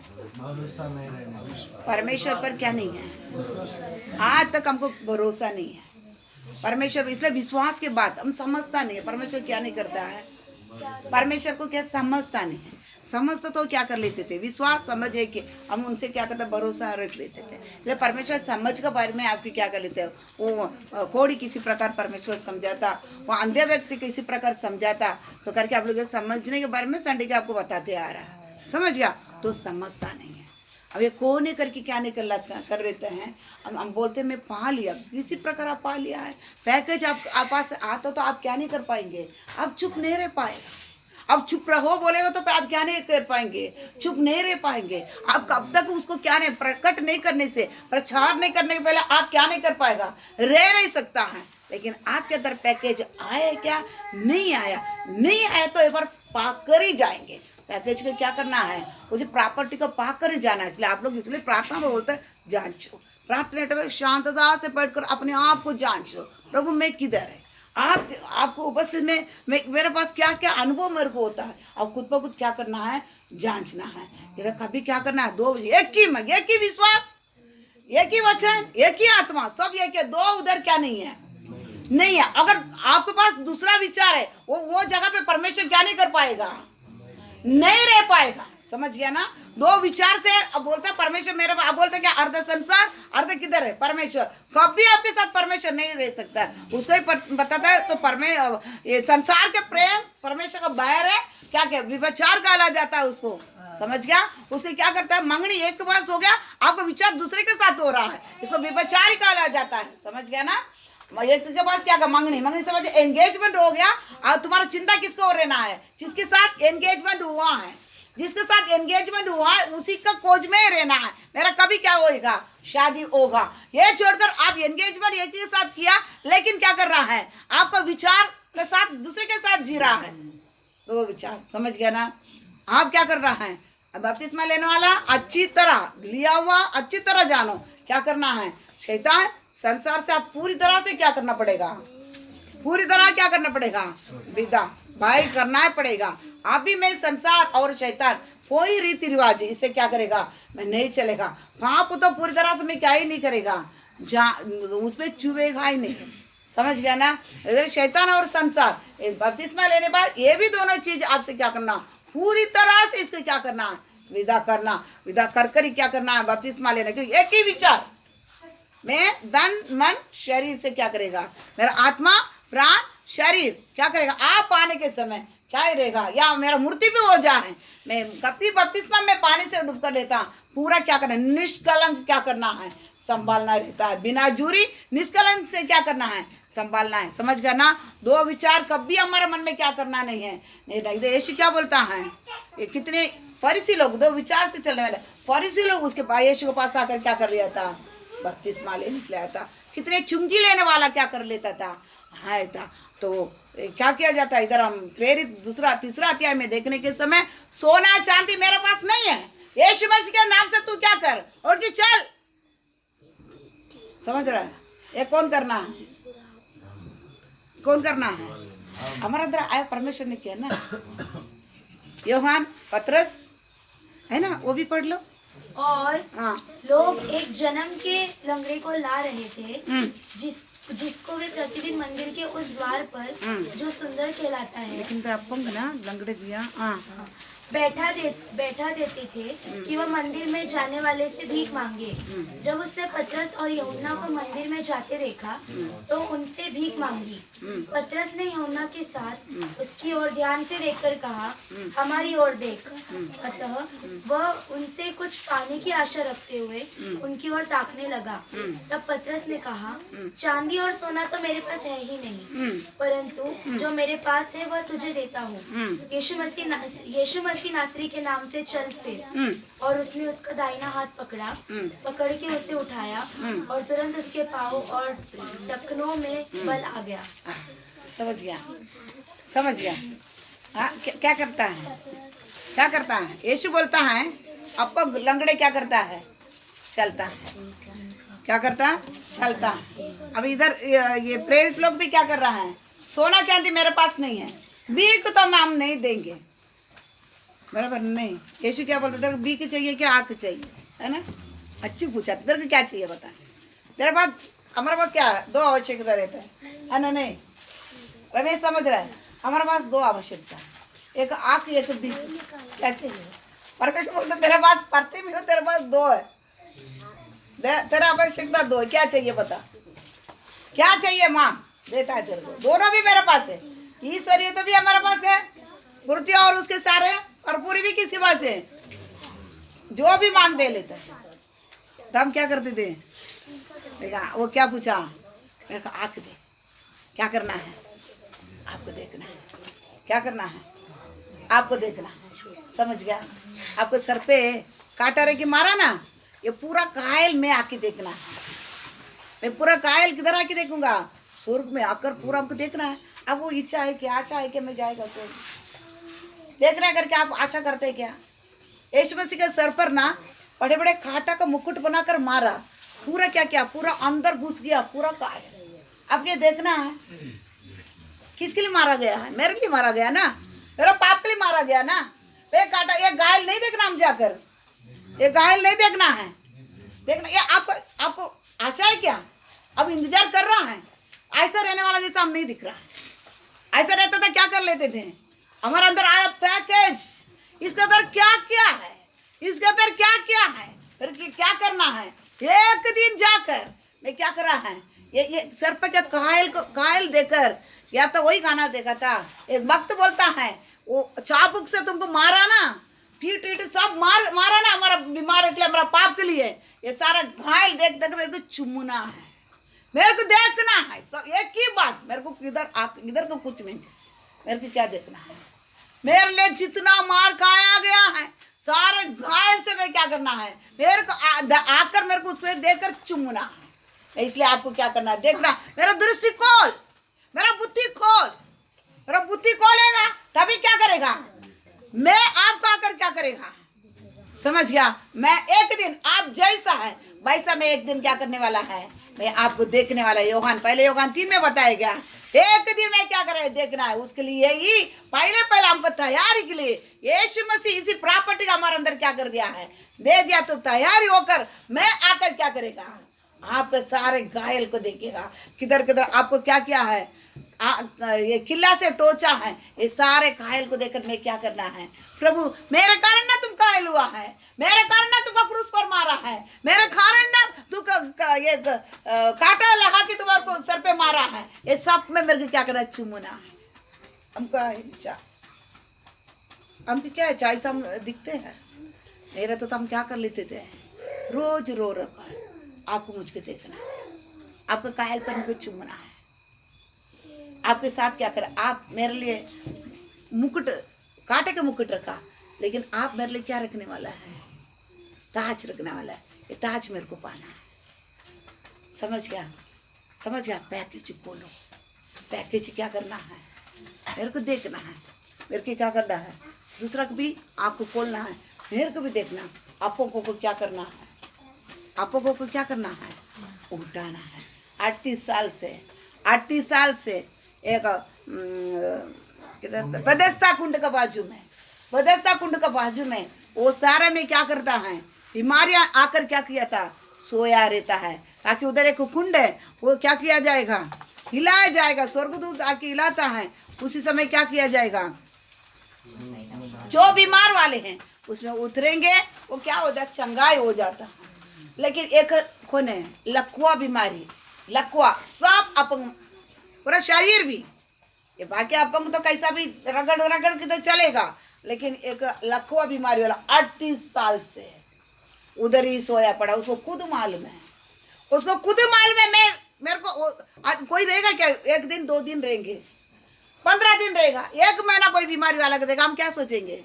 परमेश्वर पर क्या नहीं है, आज तक हमको भरोसा नहीं है परमेश्वर, इसलिए विश्वास के बाद हम समझता नहीं है परमेश्वर क्या नहीं करता है, परमेश्वर को क्या समझता नहीं है, समझते तो क्या कर लेते थे, विश्वास समझ है कि हम उनसे क्या करते, भरोसा रख लेते थे, इसलिए परमेश्वर समझ के बारे में आपकी क्या कर लेते हैं, वो कोड़ी किसी प्रकार परमेश्वर समझाता, वो अंधे व्यक्ति किसी प्रकार समझाता, तो करके आप लोग समझने के बारे में संडे के आपको बताते आ रहा है, समझ गया, तो समझता नहीं है। अब ये कोने करके क्या नहीं कर लेते हैं, हम बोलते हैं मैं पा लिया, किसी प्रकार आप पा लिया है, पैकेज आप पास आता तो आप क्या नहीं कर पाएंगे, आप चुप नहीं रह पाएगा, अब चुप रहो बोलेगा तो आप क्या नहीं कर पाएंगे, चुप नहीं रह पाएंगे, आप कब तक उसको क्या नहीं प्रकट नहीं करने से, प्रचार नहीं करने के पहले आप क्या नहीं कर पाएगा, रह नहीं सकता है, लेकिन आपके अंदर पैकेज आया क्या, नहीं आया तो एक बार पाकर ही जाएंगे, पैकेज को क्या करना है, उसे प्रॉपर्टी को पाकर ही जाना है, इसलिए आप लोग इसलिए प्रार्थना में बोलते हैं जांचो, प्रार्थना में शांतता से बैठकर अपने आप को जांचो, प्रभु मैं किधर है, आपको उपस्थित में मेरे पास क्या क्या अनुभव मेरे को होता है, अब खुद पर खुद क्या करना है, जांचना है, इधर कभी क्या करना है, दो एक ही विश्वास, एक ही वचन, एक ही आत्मा, सब एक है, दो उधर क्या नहीं है, अगर आपके पास दूसरा विचार है, वो जगह पे परमेश्वर क्या नहीं कर पाएगा, नहीं रह पाएगा, समझ गया ना, दो विचार से अब बोलता परमेश्वर मेरे, अब बोलते क्या, अर्ध संसार अर्ध किधर है, परमेश्वर, कभी आपके साथ परमेश्वर नहीं रह सकता है, उसको ही बताता है, तो ये संसार के प्रेम परमेश्वर का बैर है, क्या विचार कहला जाता है उसको, समझ गया, उसके क्या करता है, मंगनी एक वर्ष हो गया, आपका विचार दूसरे के साथ हो रहा है, इसको विचार ही कहला जाता है, समझ गया ना, एक के पास क्या मंगनी समझ, एंगेजमेंट हो गया, और तुम्हारा चिंता किसको रहना है, जिसके साथ एंगेजमेंट हुआ है, जिसके साथ एंगेजमेंट हुआ है उसी का खोज में रहना है, मेरा कभी क्या होएगा, शादी होगा, ये छोड़कर आप एंगेजमेंट एक ही साथ किया, लेकिन क्या कर रहा है, आपका विचार के साथ दूसरे के साथ जी रहा है, तो विचार, समझ गया ना, आप क्या कर रहा है, अब बपतिस्मा लेने वाला अच्छी तरह लिया हुआ, अच्छी तरह जानो क्या करना है, शैतान संसार से आप पूरी तरह से क्या करना पड़ेगा, पूरी तरह क्या करना पड़ेगा, विदा भाई करना ही पड़ेगा, आप भी मैं संसार और शैतान कोई रीति रिवाज इससे क्या करेगा, मैं नहीं चलेगा, पाप तो पूरी तरह से मैं क्या ही नहीं करेगा, उसमें चुभेगा ही नहीं, समझ गया ना, अगर शैतान और संसार बपतिस्मा लेने बाद ये भी दोनों चीज आपसे क्या करना, पूरी तरह से इसको क्या करना, विदा करना, विदा कर ही क्या करना है, बपतिस्मा लेना, क्योंकि एक ही विचार, मैं तन मन शरीर से क्या करेगा, मेरा आत्मा प्राण शरीर क्या करेगा, आप आने के समय क्या ही रहेगा, या मेरा मूर्ति भी हो जाए, मैं कभी बपतिस्मा में पानी से डूब कर लेता, पूरा क्या करना, निष्कलंक क्या करना है, संभालना रहता है, बिना जुरी निष्कलंक से क्या करना है, संभालना है, समझ गया ना, दो विचार कभी हमारे मन में क्या करना नहीं है, नहीं यीशु क्या बोलता है, ये कितने फरीसी लोग दो विचार से चलने वाले फरीसी लोग उसके पास यीशु के पास आकर क्या कर लिया था, बपतिस्मा लेने निकला था, कितने चुंगी लेने वाला क्या कर लेता था, आया था, तो क्या किया जाता है? इधर हम प्रेरित तीसरा अध्याय में देखने के समय सोना चांदी मेरे पास नहीं है, यीशु मसीह के नाम से तू क्या कर और कि चल। समझ रहा है? ये कौन करना है? कौन करना है? हमारे अंदर आया परमेश्वर ने किया ना। यूहन्ना पतरस है ना, वो भी पढ़ लो। और हाँ लोग एक जन्म के लंगड़े को ला रहे थे, जिसको वे प्रतिदिन मंदिर के उस द्वार पर जो सुंदर कहलाता है, लेकिन तो अपंग ना लंगड़े दिया। हाँ बैठा देते थे कि वह मंदिर में जाने वाले से भीख मांगे। जब उसने पतरस और यूहन्ना को मंदिर में जाते देखा तो उनसे भीख मांगी। पतरस ने यूहन्ना के साथ उसकी ओर ध्यान से देखकर कहा, हमारी ओर देख। अतः वह उनसे कुछ पाने की आशा रखते हुए उनकी ओर ताकने लगा। तब पतरस ने कहा, चांदी और सोना तो मेरे पास है ही नहीं, परंतु जो मेरे पास है वह तुझे देता हूँ। यीशु मसीह नासरी के नाम से चल फिर। और उसने उसका दाहिना हाथ पकड़ के उसे उठाया और तुरंत उसके पाँव और टखनों में बल आ गया। समझ गया। हाँ क्या करता है? क्या करता है? यीशु बोलता है अब लंगड़े क्या करता है? चलता है। क्या करता है? चलता है। अब इधर ये प्रेरित लोग भी क्या कर रहा है? सोना चांदी मेरे पास नहीं है, भीख तो हम नहीं देंगे। बराबर नहीं? यीशु क्या बोलता? तेरे को भीख चाहिए क्या आँख चाहिए? है ना? अच्छी पूछा, तेरे को क्या चाहिए बता। तेरे पास हमारे पास क्या है? दो आवश्यकता रहता है ना? नहीं रमेश समझ रहा है? हमारे पास दो आवश्यकता, एक आँख एक भीख। क्या चाहिए? परमेश्वर बोलता तेरे पास पढ़ते भी हो, तेरे पास दो है, तेरा आवश्यकता दो है। क्या चाहिए बता? क्या चाहिए? माँ देता है तेरे को। दोनों भी मेरे पास है, ईश्वरीय तो भी हमारे पास है, मूर्ति और उसके सारे और पूरी भी किसी पास है। जो भी मांग दे लेता है। तो हम क्या करते थे? देखा वो क्या पूछा? मेरे को आँख दे। क्या करना है? आपको देखना है। क्या करना है? आपको देखना है। समझ गया? आपको सर पे कांटा रह के मारा ना, ये पूरा कायल में आके देखना है। मैं पूरा कायल किधर आके देखूंगा? स्वर्ग में आकर पूरा आपको देखना है। अब वो इच्छा है कि आशा है कि मैं जाएगा स्वर्ग देखना करके आप आशा करते हैं क्या? यीशु मसीह के सर पर ना बड़े बड़े कांटा का मुकुट बनाकर मारा, पूरा क्या क्या पूरा अंदर घुस गया पूरा कायल। अब ये देखना है किसके लिए मारा गया है? मेरे लिए मारा गया ना, मेरा पाप के लिए मारा गया ना। ये कांटा, ये घायल नहीं देखना हम जाकर, ये घायल नहीं देखना है। देखना ये आपको आशा है क्या? अब इंतजार कर रहा है। ऐसा रहने वाला जैसा हम नहीं दिख रहा है। ऐसा रहता था क्या कर लेते थे? हमारे अंदर आया पैकेज, इसके अंदर क्या क्या है, इसके अंदर क्या क्या है, फिर क्या करना है? एक दिन जाकर मैं क्या कर रहा है? ये सर पे क्या कायल देकर, या तो वही गाना देखा था, एक भक्त बोलता है वो चाबुक से तुमको मारा ना, पीट सब मारा ना हमारा बीमार के लिए, हमारा पाप के लिए। ये सारा घायल देख देख मेरे को चुमना है, मेरे को देखना है। सब एक ही बात, मेरे को इधर को कुछ नहीं, मेरे को क्या देखना है? मेरे लिए जितना मार खाया गया है सारे घायल से मैं क्या करना है? मेरे को आकर मेरे को उसमें देखकर चुमना है। इसलिए आपको क्या करना है? देखना, मेरा दृष्टि खोल, मेरा बुद्धि खोल। मेरा बुद्धि खोलेगा तभी क्या करेगा? मैं आपका आकर क्या करेगा? समझ गया? मैं एक दिन आप जैसा है वैसा मैं एक दिन क्या करने वाला है? मैं आपको देखने वाला है। यूहन्ना 3 में बताया गया, एक दिन में क्या करे? देखना है। उसके लिए ही पहले हमको तैयारी के लिए यीशु मसीह इसी प्रॉपर्टी का हमारे अंदर क्या कर दिया है? दे दिया। तो तैयारी होकर मैं आकर क्या करेगा? आपके सारे घायल को देखेगा, किधर किधर आपको क्या क्या है, ये किला से टोचा है, ये सारे घायल को देखकर मैं क्या करना है? प्रभु मेरे कारण ना तुम घायल हुआ है, मेरे कारण ना तुमको क्रूस पर मारा है, मेरे कारण ना तू ये कांटा लगा के तुम्हारे सर पे मारा है। ये सब में मेरे को क्या करना? चुमना है। हमको क्या है? चाहे हम दिखते हैं नहीं रहते तो हम क्या कर लेते थे? रोज रो रहा है। आपको मुझको देखना है, आपका कायल पर मुझको चुमना है। आपके साथ क्या करें? आप मेरे लिए मुकुट, कांटे का मुकुट रखा, लेकिन आप मेरे लिए क्या रखने वाला है? ताज रखने वाला है। ये ताज मेरे को पाना है। समझ गया? पैकेज खोलो, पैकेज क्या करना है, मेरे को देखना है, मेरे को क्या करना है, दूसरा को भी आपको खोलना है, मेरे को भी देखना, आपको को क्या करना है, आपको को क्या करना है, उठाना है। 38 साल से एक किधर बदस्ता कुंड का बाजू में, बदस्ता कुंड का बाजू में वो सारा में क्या करता है, बीमारियां आकर क्या किया था, सोया रहता है, ताकि उधर एक कुंड है, वो क्या किया जाएगा, हिलाया जाएगा, स्वर्गदूत आके हिलाता है, उसी समय क्या किया जाएगा, जो बीमार वाले हैं उसमें उतरेंगे, वो क्या होता है, चंगाई हो जाता है। लेकिन एक कौन है, लकवा बीमारी, लकवा सब अपंग, पूरा शरीर भी, ये बाकी अपंग तो कैसा भी रगड़ रगड़ के तो चलेगा, लेकिन एक लकवा बीमारी वाला 38 साल से उधर ही सोया पड़ा, उसको खुद मालूम है, उसको खुद मालूम है। मेरे को कोई रहेगा क्या, 1 दिन 2 दिन रहेंगे, 15 दिन रहेगा, 1 महीना कोई बीमारी वाला को देगा, हम क्या सोचेंगे,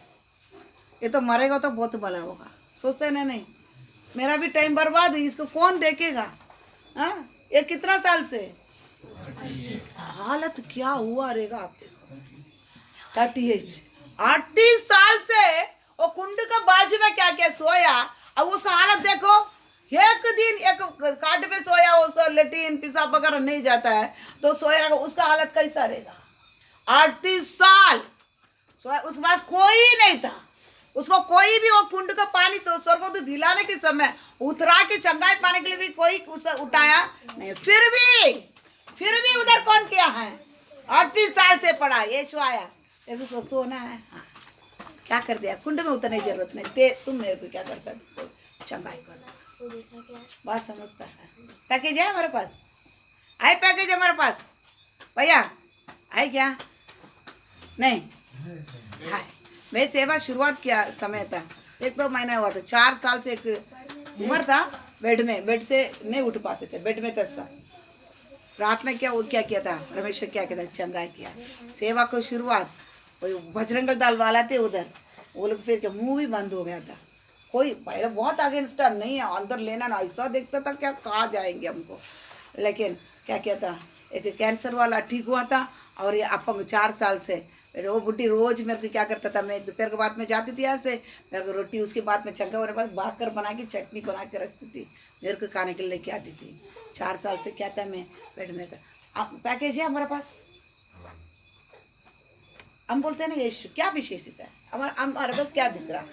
ये तो मरेगा तो बहुत भला होगा, सोचते ना, नहीं मेरा भी टाइम बर्बाद हुई, इसको कौन देखेगा। हाँ, ये कितना साल से, हालत क्या हुआ रहेगा आप देखो, 38 साल से वो कुंड का बाजू में क्या क्या सोया, अब उसका हालत देखो, 1 दिन एक काट पे सोया, उसको लेटिन पेशाब वगैरह नहीं जाता है तो सोया रहेगा, उसका हालत कैसा रहेगा। 38 साल सोया, उसके पास कोई नहीं था, उसको कोई भी, वो कुंड का पानी तो स्वर्गदूत दिलाने के समय उतरा के चंगाई पाने के लिए भी कोई उसे उठाया नहीं, फिर भी उधर कौन किया है, 38 साल से पड़ा, यीशु आया, ये भी सोचते हो ना है, हाँ, क्या कर दिया, कुंड में उतरने की जरूरत नहीं, तुम मेरे को क्या करता, चंगाई करता, बात समझता है। पैकेज है हमारे पास, आए पैकेज हमारे पास भैया, आए क्या नहीं, हाय, मैं सेवा शुरुआत किया समय था, 1-2 महीना हुआ था, 4 साल से एक उम्र था, बेड से नहीं उठ पाते थे, बेड में था, रात में क्या किया था, परमेश्वर क्या किया था, चंगाई किया, सेवा को शुरुआत, वही बजरंग दल वाला थे उधर, वो लोग फिर मुंह भी बंद हो गया था, कोई पहले बहुत अगेंस्ट नहीं है, अंदर लेना ना, ऐसा देखता था क्या कहाँ जाएंगे हमको, लेकिन क्या किया था, एक कैंसर वाला ठीक हुआ था, और ये अपंग 4 साल से, वो बुढ़ी रोज मेरे को क्या करता था, मैं दोपहर के बाद में जाती थी यहाँ से, मेरे को रोटी उसके बाद में चंगा होने के बाद भाकर बना के चटनी बना के रखती थी, मेरे को खाने के लिए लेके आती थी। 4 साल से क्या था, मैं पेट में था। पैकेज है हमारे पास, हम बोलते हैं ना यीशु क्या विशेषता है, हमारे पास क्या दिख रहा है,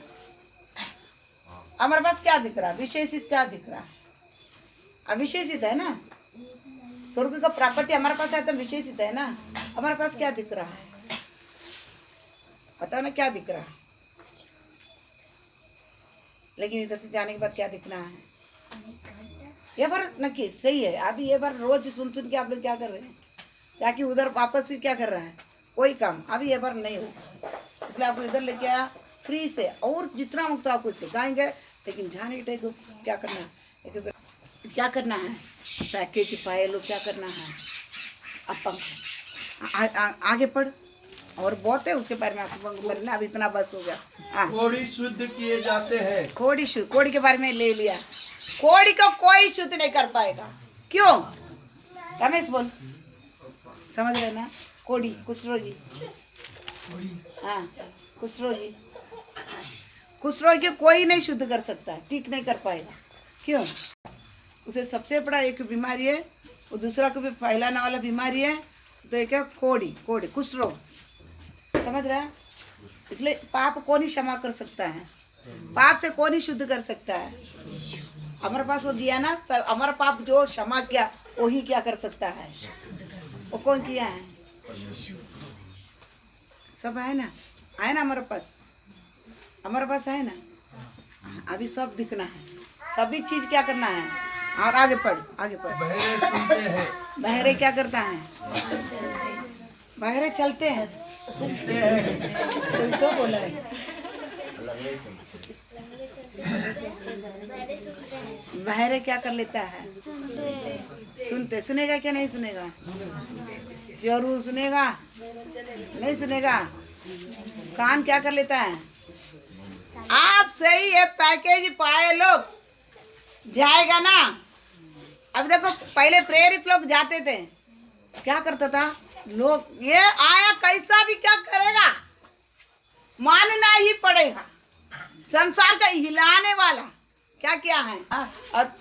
हमारे पास क्या दिख रहा है, विशेषित क्या दिख रहा है, अविशेषित है ना, स्वर्ग का प्रॉपर्टी हमारे पास है तो विशेषित है ना, हमारे पास क्या दिख रहा है, पता ना क्या दिख रहा है, लेकिन इधर से जाने के बाद क्या दिखना है, ये बार नक्की सही है। अभी ये बार रोज सुन के आप लोग क्या कर रहे हैं, ताकि उधर वापस भी क्या कर रहा है, कोई काम अभी ये बार नहीं होगा, इसलिए आपको इधर लेके आया फ्री से, और जितना मुक्त आपको सिखाएंगे, लेकिन जाने के टाइम क्या करना है, क्या करना है, पैकेज पाए लोग क्या करना है, अब आगे पढ़, और बहुत है उसके बारे में आपको बोलना, अब इतना बस हो गया। कोड़ी शुद्ध किए जाते हैं, कोड़ी के बारे में ले लिया, कोड़ी को कोई शुद्ध नहीं कर पाएगा, क्यों, रमेश बोल, समझ रहे ना, कोड़ी कुष्ठरोगी, हाँ कुष्ठरोगी कोई नहीं शुद्ध कर सकता है, ठीक नहीं कर पाएगा, क्यों, उसे सबसे बड़ा एक बीमारी है, वो दूसरा को भी फैलाने वाला बीमारी है, तो एक है कोड़ी कुष्ठरोग, समझ रहा है, इसलिए पाप कौन ही क्षमा कर सकता है, पाप से कौन ही शुद्ध कर सकता है, हमारे पास वो दिया ना, हमारा पाप जो क्षमा किया वही क्या कर सकता है, वो कौन किया है, सब है ना हमारे पास है ना, अभी सब दिखना है, सभी चीज क्या करना है, और आगे पढ़ बहरे सुनते हैं, बहरे क्या करता है, बहरे चलते हैं, कोई तो बोला है, बहरे क्या कर लेता है, सुनेगा क्या नहीं सुनेगा, जरूर सुनेगा, नहीं सुनेगा, कान क्या कर लेता है, आप सही है, पैकेज पाए लोग जाएगा ना। अब देखो पहले प्रेरित लोग जाते थे, क्या करता था, लोग ये आया कैसा भी क्या करेगा, मानना ही पड़ेगा। संसार का हिलाने वाला क्या किया है,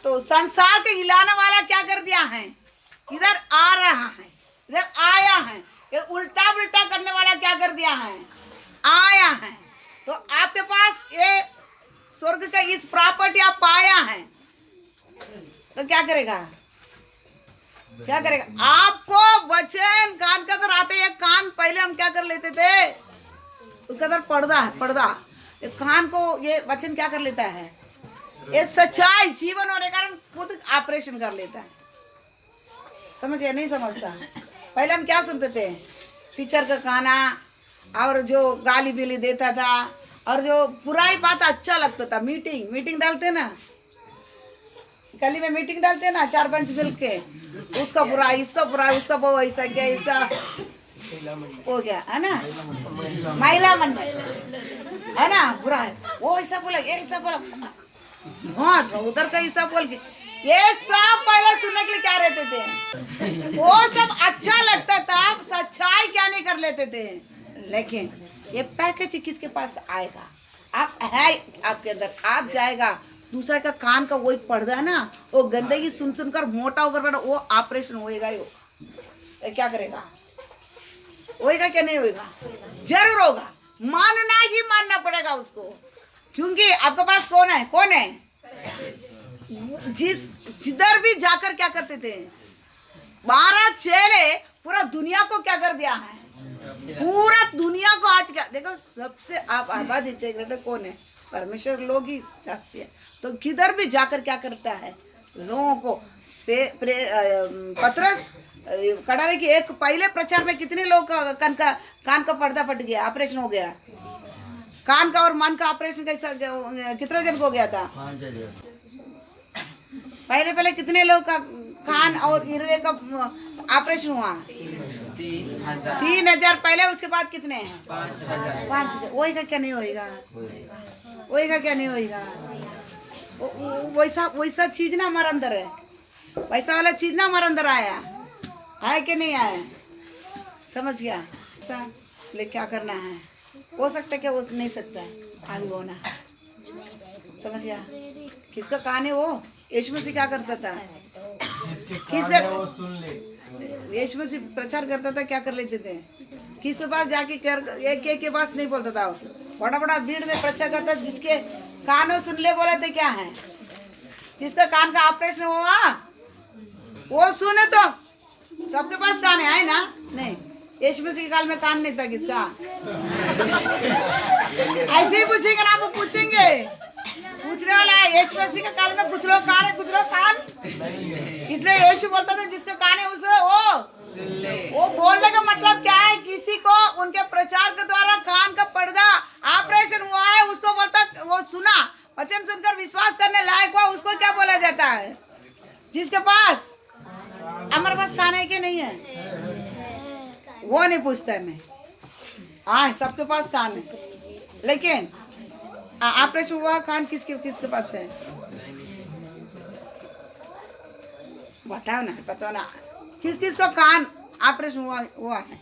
तो संसार के हिलाने वाला क्या कर दिया है, इधर आ रहा है, इधर आया है। ये उल्टा उल्टा करने वाला क्या कर दिया है, आया है। तो आपके पास ये स्वर्ग का इस प्रॉपर्टी आप पाया है, तो क्या करेगा, क्या करेगा। आपको वचन कान का अंदर आते हैं, कान पहले हम क्या कर लेते थे, उसका अंदर पर्दा है, पर्दा। ये कान को ये वचन क्या कर लेता है, ये सच्चाई जीवन होने के कारण खुद ऑपरेशन कर लेता है। समझ गया, नहीं समझता। पहले हम क्या सुनते थे, टीचर का गाना, और जो गाली बिली देता था, और जो बुराई बात अच्छा लगता था। मीटिंग डालते ना, गली में मीटिंग डालते ना, 4-5 मिल के, उसका बुराई, इसका बुराई, उसका वो ऐसा गया, इसका हो गया, है ना, महिला मंडल, है ना, बुरा है, वो ऐसा बोला, ये ऐसा बोला, हाँ उधर का ऐसा बोल के, ये सब पहले सुनने के लिए क्या रहते थे, वो सब अच्छा लगता था, सच्चाई क्या नहीं कर लेते थे। लेकिन ये पैकेज किसके पास आएगा, आप है आपके अंदर, आप जाएगा, दूसरा का कान का वही पर्दा है ना, वो गंदगी सुन सुनकर मोटा होकर बड़ा, वो ऑपरेशन होएगा ही, वो क्या करेगा, होएगा क्या नहीं होएगा, जरूर होगा। मानना ही मानना पड़ेगा उसको, क्योंकि आपके पास कौन है, कौन है, जिधर भी जाकर क्या करते थे, 12 चेले पूरा दुनिया को क्या कर दिया है, पूरा दुनिया को आज क्या देखो, सबसे आप आबादी कौन है, परमेश्वर लोग ही जाती है। तो किधर भी जाकर क्या करता है, लोगों को पतरस कड़ावे की एक पहले प्रचार में कितने लोग कान का पर्दा फट गया, ऑपरेशन हो गया, कान का और मन का ऑपरेशन कैसा, कितने जन को हो गया था, पहले कितने लोग का कान और हृदय का ऑपरेशन हुआ, 3,000 पहले, उसके बाद कितने हैं, 5,000। वही का क्या नहीं होएगा, वही का क्या नहीं होएगा, वैसा चीज ना हमारे अंदर है, वैसा वाला चीज ना हमारे अंदर आया है कि नहीं आया, समझ गया। ले क्या करना है, हो सकता है क्या, हो नहीं सकता है, आगे होना है, समझ गया। किसका कान है, वो यीशु मसीह क्या करता था, किसका, यीशु मसीह प्रचार करता था, क्या कर लेते थे, किसके पास जाके एक के पास नहीं बोलता था, बड़ा बड़ा भीड़ में प्रचार करता, जिसके कानों सुन ले बोले थे, क्या है, जिसका कान का ऑपरेशन हुआ वो सुने, तो सबके पास कान है ना, नहीं, यीशु मसीह के काल में कान नहीं था, किसका, ऐसे ही पूछेंगे ना, वो पूछेंगे, पूछने वाला है, यीशु मसीह के काल में कुछ लोग कान है, कुछ लोग कान, इसलिए यीशु बोलता था जिसका कान है उसे वो बोलने का मतलब क्या है, किसी को उनके प्रचार के द्वारा कान का पर्दा ऑपरेशन हुआ है, उसको बोलता, वो सुना, वचन सुनकर विश्वास करने लायक हुआ, उसको क्या बोला जाता है, जिसके पास, हमारे पास कान है कि नहीं है, वो नहीं पूछता है, मैं हाँ सबके पास कान है, लेकिन ऑपरेशन हुआ कान किसके पास है, बताओ ना, बताओ ना, किसका कान ऑपरेशन हुआ है,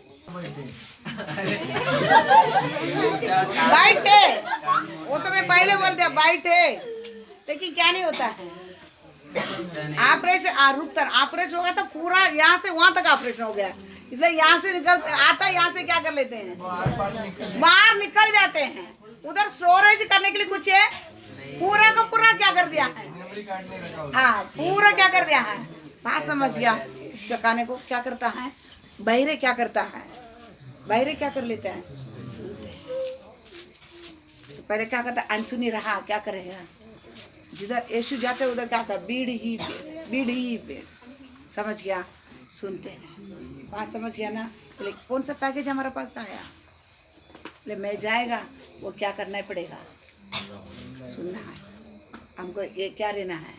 बाइट है, वो तो मैं पहले बोल दिया, बाइट है, लेकिन क्या नहीं होता है, ऑपरेशन रुकता, ऑपरेशन होगा तो पूरा यहाँ से वहां तक ऑपरेशन हो गया, इसलिए यहाँ से निकल आता, यहाँ से क्या कर लेते हैं, बाहर निकल जाते हैं, उधर स्टोरेज करने के लिए कुछ है, पूरा का पूरा क्या कर दिया है, हाँ पूरा क्या कर दिया है, बात समझ गया। इसका खाने को क्या करता है, बहरे क्या करता है, बहरे क्या कर लेते हैं, सुनते हैं, तो पहले क्या करता है, अनसुनी रहा, क्या करेगा, जिधर यीशु जाते उधर क्या था, बीड़ ही पेड़, समझ गया, सुनते हैं, बात समझ गया ना। बोले कौन सा पैकेज हमारे पास आया, बोले मैं जाएगा, वो क्या करना पड़ेगा, सुनना है हमको, ये क्या रहना है,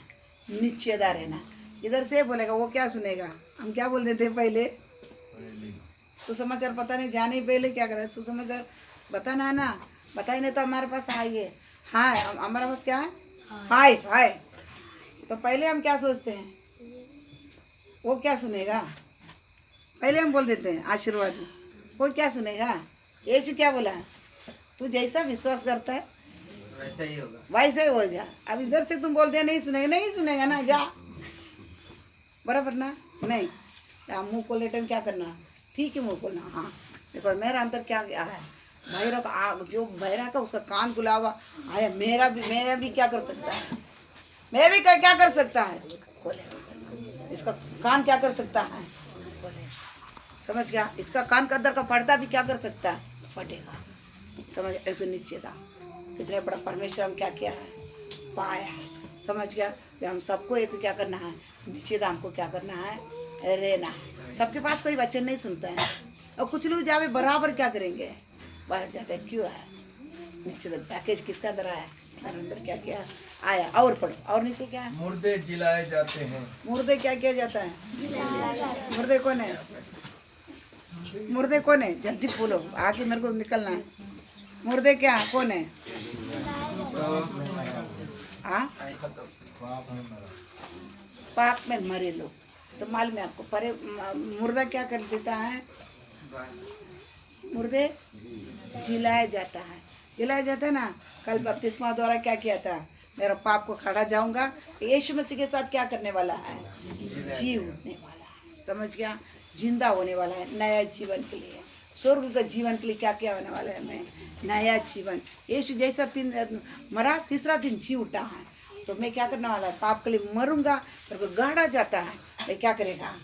निश्चयदा रहना। इधर से बोलेगा, वो क्या सुनेगा, हम क्या बोल देते पहले, सुसमाचार पता नहीं, जाने पहले क्या करें, सुसमाचार बताना है ना, बताइए नहीं तो हमारे पास आइए, हाँ हमारे पास क्या है, हाय हाय, तो पहले हम क्या सोचते हैं, वो क्या सुनेगा, पहले हम बोल देते हैं आशीर्वाद, कोई क्या सुनेगा। यीशु क्या बोला, तू जैसा विश्वास करता है वैसा ही होगा। वैसे ही हो जा। अब इधर से तुम बोलते हैं नहीं सुनेगा, नहीं सुनेगा ना, जा बराबर ना। नहीं मुंह खोल लेते क्या करना, ठीक है मुंह खोलना। हाँ देखो मेरा अंदर क्या गया है, भैरव का जो भैरव का उसका कान खुलावा आया, मैं भी क्या कर सकता है, मैं भी क्या कर सकता है, खोले। इसका कान क्या कर सकता है, खोले। समझ गया, इसका कान का अंदर का पर्दा भी क्या कर सकता है, फटेगा। समझ एक नीचे था, इतना बड़ा परमेश्वर हम क्या किया है, पाया है। समझ गया, हम सबको एक क्या करना है, नीचे दाम को क्या करना है, रहना है। सबके पास कोई वचन नहीं सुनता है, और कुछ लोग जावे बराबर क्या करेंगे, बाहर जाते हैं। क्यों है, नीचे पैकेज किसका अंदर आया, अंदर क्या किया आया। और पढ़ो, और नीचे क्या है, मुर्दे जिलाए जाते हैं। मुर्दे क्या किया जाता है, मुर्दे कौन है, मुर्दे कौन है, जल्दी बोलो आगे मेरे को निकलना है। मुर्दे क्या कौन है, हाँ पाप में मरे लोग, तो मालूम है आपको। परे मुर्दा क्या कर देता है, मुर्दे जिलाया जाता है, जिलाया जाता है ना। कल बपतिस्मा द्वारा क्या किया था, मेरा पाप को खड़ा जाऊंगा, यीशु मसीह के साथ क्या करने वाला है, जी उठने वाला है। समझ गया, जिंदा होने वाला है नया जीवन के लिए, स्वर्ग का जीवन के लिए क्या क्या होने वाला है, हमें नया जीवन। यीशु जैसा मरा, तीसरा दिन जी उठा है, तो मैं क्या करने वाला है, पाप के लिए मरूंगा, मेरे को गाड़ा जाता है, मैं क्या करेगा,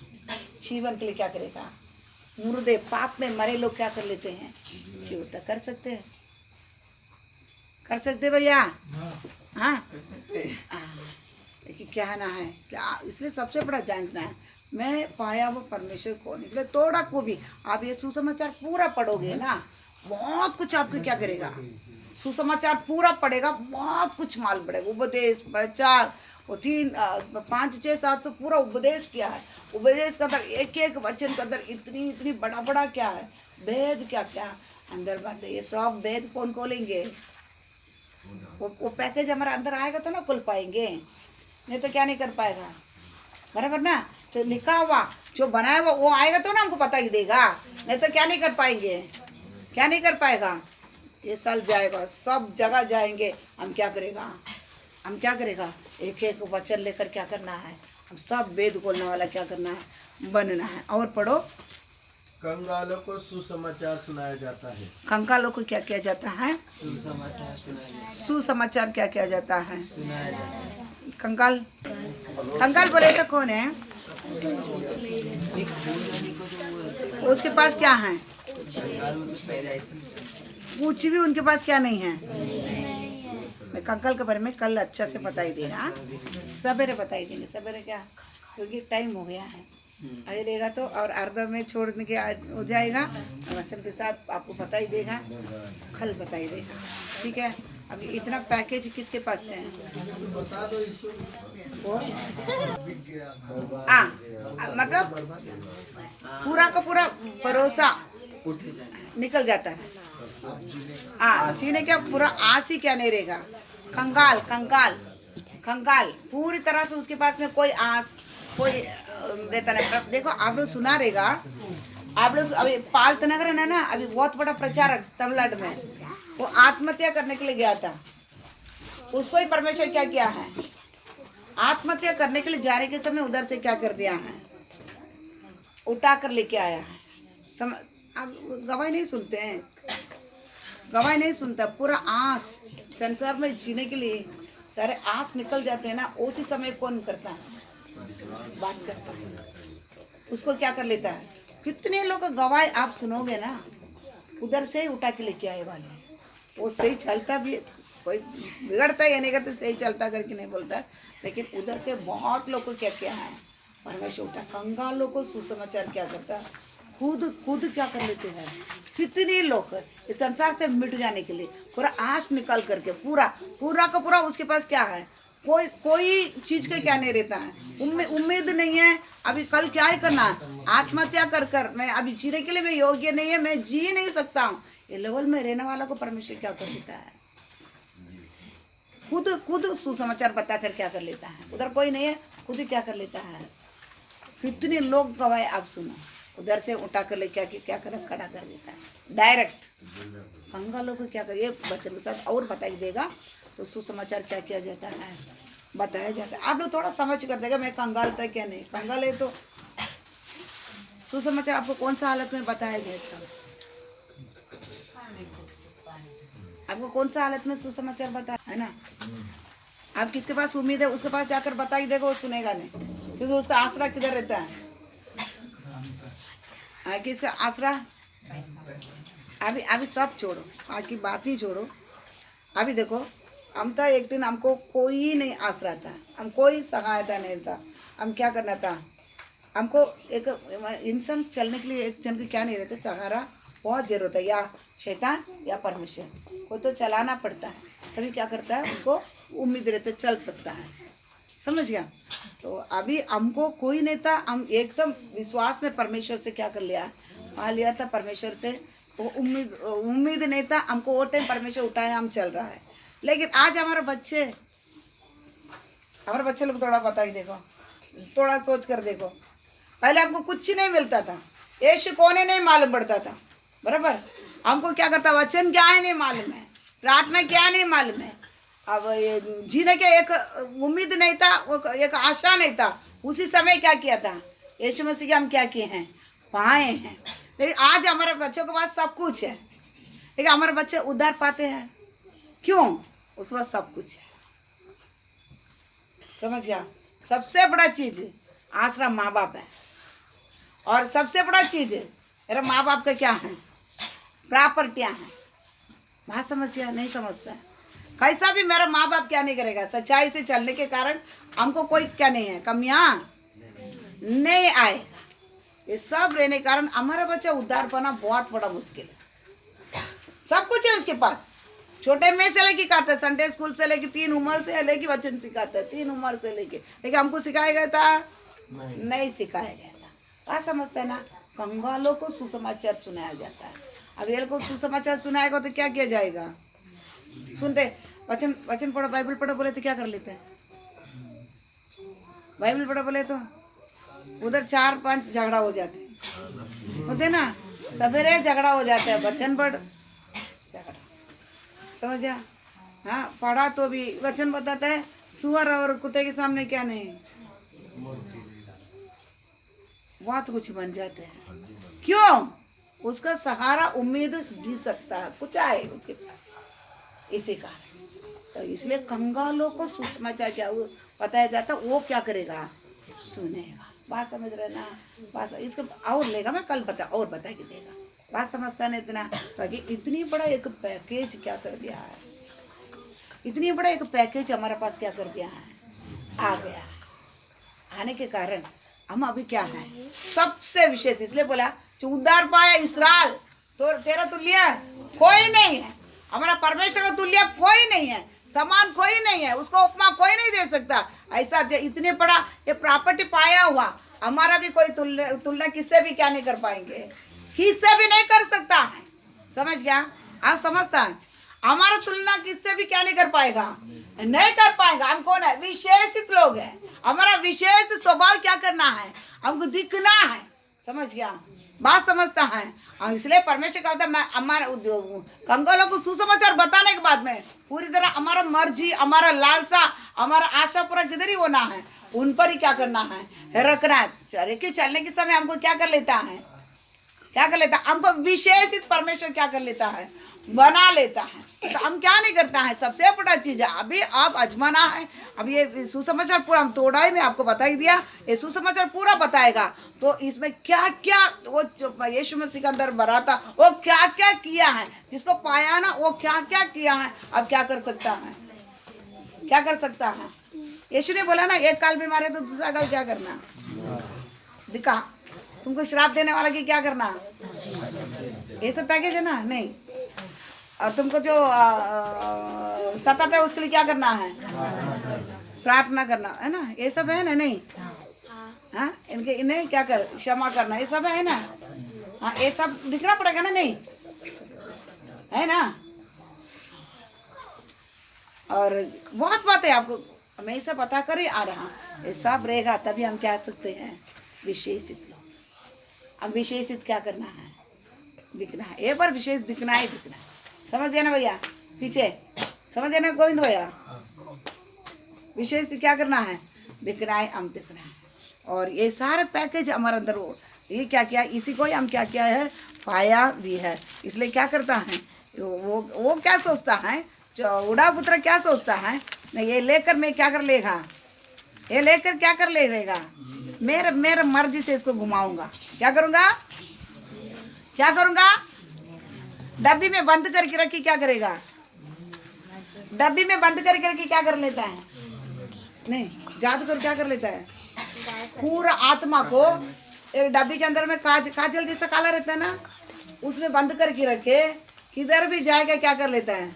जीवन के लिए क्या करेगा। मुर्दे पाप में मरे लोग क्या कर लेते हैं, जी उठता। कर सकते हैं, कर सकते भैया, हाँ लेकिन क्या ना है, इसलिए सबसे बड़ा जानना है मैं पाया वो परमेश्वर कौन। इसलिए थोड़ा को भी आप ये सुसमाचार पूरा पढ़ोगे ना, बहुत कुछ आपको क्या करेगा, सुसमाचार पूरा पढ़ेगा, बहुत कुछ मालूम पड़ेगा। उपदेश प्रचार वो 3 5 6 7 तो पूरा उपदेश किया है। उपदेश का अंदर एक एक वचन के अंदर इतनी इतनी बड़ा बड़ा क्या है, वेद क्या क्या अंदर बात है। ये सब वेद कौन खोलेंगे, वो पैकेज हमारा अंदर आएगा तो ना खोल पाएंगे, नहीं तो क्या नहीं कर पाएगा, बराबर ना। तो लिखा हुआ जो बनाया हुआ वो आएगा तो ना हमको पता ही देगा, नहीं तो क्या नहीं कर पाएंगे, क्या नहीं कर पाएगा। ये साल जाएगा, सब जगह जाएंगे, हम क्या करेगा, हम क्या करेगा, एक एक वचन लेकर क्या करना है, हम सब वेद खोलने वाला क्या करना है, बनना है। और पढ़ो, कंगालों को सुसमाचार सुनाया जाता है। कंगालों को क्या किया जाता है, सुसमाचार क्या किया जाता है। कंगाल, कंगाल बोले तो कौन है, उसके पास क्या है, कुछ भी उनके पास क्या नहीं है। मैं कंगाल के बारे में कल अच्छा से बता ही देगा, सवेरे बता ही देंगे, सवेरे क्या, क्योंकि टाइम हो गया है, आगे रहेगा तो। और अर्धा में छोड़ने के हो जाएगा, वचन के साथ आपको बता ही देगा, कल बता ही देगा, ठीक है। अभी इतना पैकेज किसके पास से है, मतलब पूरा का पूरा भरोसा निकल जाता है। जीने का पूरा आस ही क्या नहीं रहेगा। कंगाल कंगाल कंगाल पूरी तरह से उसके पास में कोई आस कोई रहता नहीं। देखो आप लोग सुना रहेगा, आप लोग अभी पाल्त नगर है ना, अभी बहुत बड़ा प्रचारक तमिलनाडु में, वो आत्महत्या करने के लिए गया था, उसको ही परमेश्वर क्या किया है, आत्महत्या करने के लिए जाने के समय उधर से क्या कर दिया है, उठा कर लेके आया है। आप गवाही नहीं सुनते हैं, गवाही नहीं सुनता, पूरा आस संसार में जीने के लिए सारे आस निकल जाते हैं ना, उसी समय कौन करता है, बात करता है, उसको क्या कर लेता है। कितने लोग गवाही आप सुनोगे ना, उधर से ही उठा के लेके आए वाले, वो सही चलता भी, कोई बिगड़ता या नहीं करता, सही चलता करके नहीं बोलता, लेकिन उधर से बहुत लोग को क्या किया है, परमेश्वर उठा। कंगालों को सुसमाचार क्या करता है, खुद क्या कर लेते हैं। कितने लोग इस संसार से मिट जाने के लिए पूरा आश निकाल करके पूरा का पूरा उसके पास क्या है, कोई चीज का क्या नहीं रहता है, उम्मीद नहीं है। अभी कल क्या ही करना है, आत्महत्या कर मैं अभी जीने के लिए मैं योग्य नहीं है, मैं जी नहीं सकता हूँ, ये लेवल में रहने वाला को परमेश्वर क्या कर देता है, खुद सुसमाचार बता कर क्या कर लेता है। उधर कोई नहीं है, खुद ही क्या कर लेता है। कितने लोग गवाए आप सुनो, उधर से उठा कर ले क्या कर खड़ा कर देता है डायरेक्ट। कंगालों को क्या कर, ये बच्चों के साथ और बताई देगा तो सुसमाचार क्या किया जाता है, बताया जाता है। आप लोग थोड़ा समझ कर देगा मैं कंगाल था क्या नहीं, कंगाल है तो सुसमाचार आपको कौन सा हालत में बताया जाता है, आपको कौन सा हालत में सुसमाचार बताया है ना। आप किसके पास उम्मीद है उसके पास जाकर बता ही देगा, वो सुनेगा नहीं, क्योंकि उसका आसरा किधर रहता है, किसका आसरा। अभी सब छोड़ो, आज की बात ही छोड़ो। अभी देखो हम था एक दिन, हमको कोई नहीं आसरा था, हम कोई सहायता नहीं था, हम क्या करना था, हमको एक इंसान चलने के लिए एक जन के क्या नहीं रहते, सहारा बहुत ज़रूरत है, या शैतान या परमेश्वर को तो चलाना पड़ता है, तभी क्या करता है उनको उम्मीद रहते चल सकता है, समझ गया। तो अभी हमको कोई नहीं था, हम एकदम विश्वास में परमेश्वर से क्या कर लिया, मान लिया था परमेश्वर से, वो उम्मीद नहीं था हमको, वो टाइम परमेश्वर उठाया, हम चल रहा है। लेकिन आज हमारे बच्चे लोग थोड़ा बता ही देखो, थोड़ा सोच कर देखो, पहले हमको कुछ नहीं मिलता था, यीशु कौन है नहीं मालूम पड़ता था, बराबर। हमको क्या करता, वचन क्या है नहीं मालूम है, प्रार्थना क्या है नहीं मालूम है, अब ये जीने के एक उम्मीद नहीं था, वो एक आशा नहीं था। उसी समय क्या किया था, यीशु मसीह के हम क्या किए हैं, पाए हैं। लेकिन आज हमारे बच्चों के पास सब कुछ है, लेकिन हमारे बच्चे उद्धार पाते हैं क्यों, उसके पास सब कुछ है, समझ गया। सबसे बड़ा चीज़ आसरा माँ बाप है, और सबसे बड़ा चीज़ मेरा माँ बाप का क्या है, प्रॉपर्टियाँ हैं। बात समझ गया, नहीं समझता है, कैसा भी मेरा माँ बाप क्या नहीं करेगा, सच्चाई से चलने के कारण हमको कोई क्या नहीं है, कमियाँ नहीं आए। ये सब रहने के कारण हमारा बच्चा उद्धार पाना बहुत बड़ा मुश्किल है। सब कुछ है उसके पास, छोटे में से लेके करता, संडे स्कूल से लेके 3 उम्र से लेके वचन सिखाता है, 3 उम्र से लेके, लेकिन हमको सिखाया गया था नहीं सिखाया गया था। बात समझते हैं ना। कंगालों को सुसमाचार सुनाया जाता है। अब ये को सुसमाचार सुनाएगा तो क्या किया जाएगा, सुनते वचन पढ़ो, बाइबल पढ़ो बोले तो क्या कर लेते हैं, बाइबल पढ़ो बोले तो उधर 4-5 झगड़ा हो जाते होते ना, सवेरे झगड़ा हो जाता है, वचन पढ़ झगड़ा, समझा। हाँ, पढ़ा तो भी वचन बताता है सुअर और कुत्ते के सामने क्या नहीं, बहुत कुछ बन जाते हैं। क्यों, उसका सहारा उम्मीद जी सकता है, कुछ आए उसके पास, इसी कारण। तो इसलिए कंगालों को सुसमाचार क्या बताया जाता, वो क्या करेगा, सुनेगा। बात समझ रहे ना, बात इसको और लेगा, मैं कल और बता के देगा। बात समझता नहीं इतना, ताकि इतनी बड़ा एक पैकेज क्या कर दिया है, इतनी बड़ा एक पैकेज हमारे पास क्या कर दिया है, आ गया है। आने के कारण हम अभी क्या है, सबसे विशेष इसलिए बोला जो उद्धार पाया इस्राएल, तो तेरा तुल्य कोई नहीं है, हमारा परमेश्वर का तुल्य कोई नहीं है, समान कोई नहीं है, उसको उपमा कोई नहीं दे सकता। ऐसा इतने बड़ा ये प्रॉपर्टी पाया हुआ, हमारा भी कोई तुलना किससे भी क्या नहीं कर पाएंगे, किससे भी नहीं कर सकता है, समझ गया। आप समझता है, हमारा तुलना किससे भी क्या नहीं कर पाएगा, नहीं कर पाएगा। हम कौन है, विशेषित लोग हैं, हमारा विशेष स्वभाव क्या करना है, हमको दिखना है, समझ गया। बात समझता है, और इसलिए परमेश्वर कहता है मैं हमारे कंगालों को सुसमाचार बताने के बाद में पूरी तरह हमारा मर्जी, हमारा लालसा, हमारा आशा पूरा किधर ही होना है, उन पर ही क्या करना है, रखना है। चलने के समय हमको क्या कर लेता है, क्या कर लेता है, हमको विशेषित परमेश्वर क्या कर लेता है, बना लेता है। तो हम क्या नहीं करता है, सबसे बड़ा चीज़ है अभी आप आजमाना है। अब ये सुसमाचार पूरा हम तोड़ा ही, मैं आपको बता ही दिया, ये सुसमाचार पूरा बताएगा। तो इसमें क्या क्या वो यीशु मसीह के अंदर भरा था, वो क्या क्या किया है, जिसको पाया ना वो क्या क्या किया है, अब क्या कर सकता है, क्या कर सकता है। यीशु ने बोला ना, एक काल बीमार है तो दूसरा काल क्या करना, दिखा तुमको श्राप देने वाला की क्या करना, ये सब पैकेज है ना, नहीं। और तुमको जो सताता है उसके लिए क्या करना है, प्रार्थना करना है ना, ये सब है ना, नहीं। हाँ, इनके इन्हें क्या कर, क्षमा करना, ये सब है ना। हाँ, ये सब दिखना पड़ेगा ना, नहीं है ना। और बहुत बात है, आपको मैं सब पता कर ही आ रहा, ये सब रहेगा तभी हम क्या सकते हैं, विशेषित लोग। अब विशेषित क्या करना है, दिखना है, ये पर विशेष दिखना है, दिखना है। समझ गए ना भैया? पीछे समझ गए ना गोविंद भैया? विशेष क्या करना है, दिखना है, हम दिखना है। और ये सारे पैकेज हमारे अंदर वो ये क्या किया, इसी को ही हम क्या किया है, पाया भी है। इसलिए क्या करता है वो क्या सोचता है, जो उड़ा पुत्र क्या सोचता है, नहीं ये लेकर मैं क्या कर लेगा, ये लेकर क्या कर लेगा, मेरे मर्जी से इसको घुमाऊंगा। क्या करूंगा, क्या करूंगा, डब्बी में बंद करके रखी क्या करेगा, डब्बी में बंद करके रखी क्या कर लेता है, नहीं जादूगर क्या कर लेता है, पूरा आत्मा को एक डब्बी के अंदर में काजल जैसा काला रहता है ना, उसमें बंद करके रखे, किधर भी जाएगा क्या कर लेता है,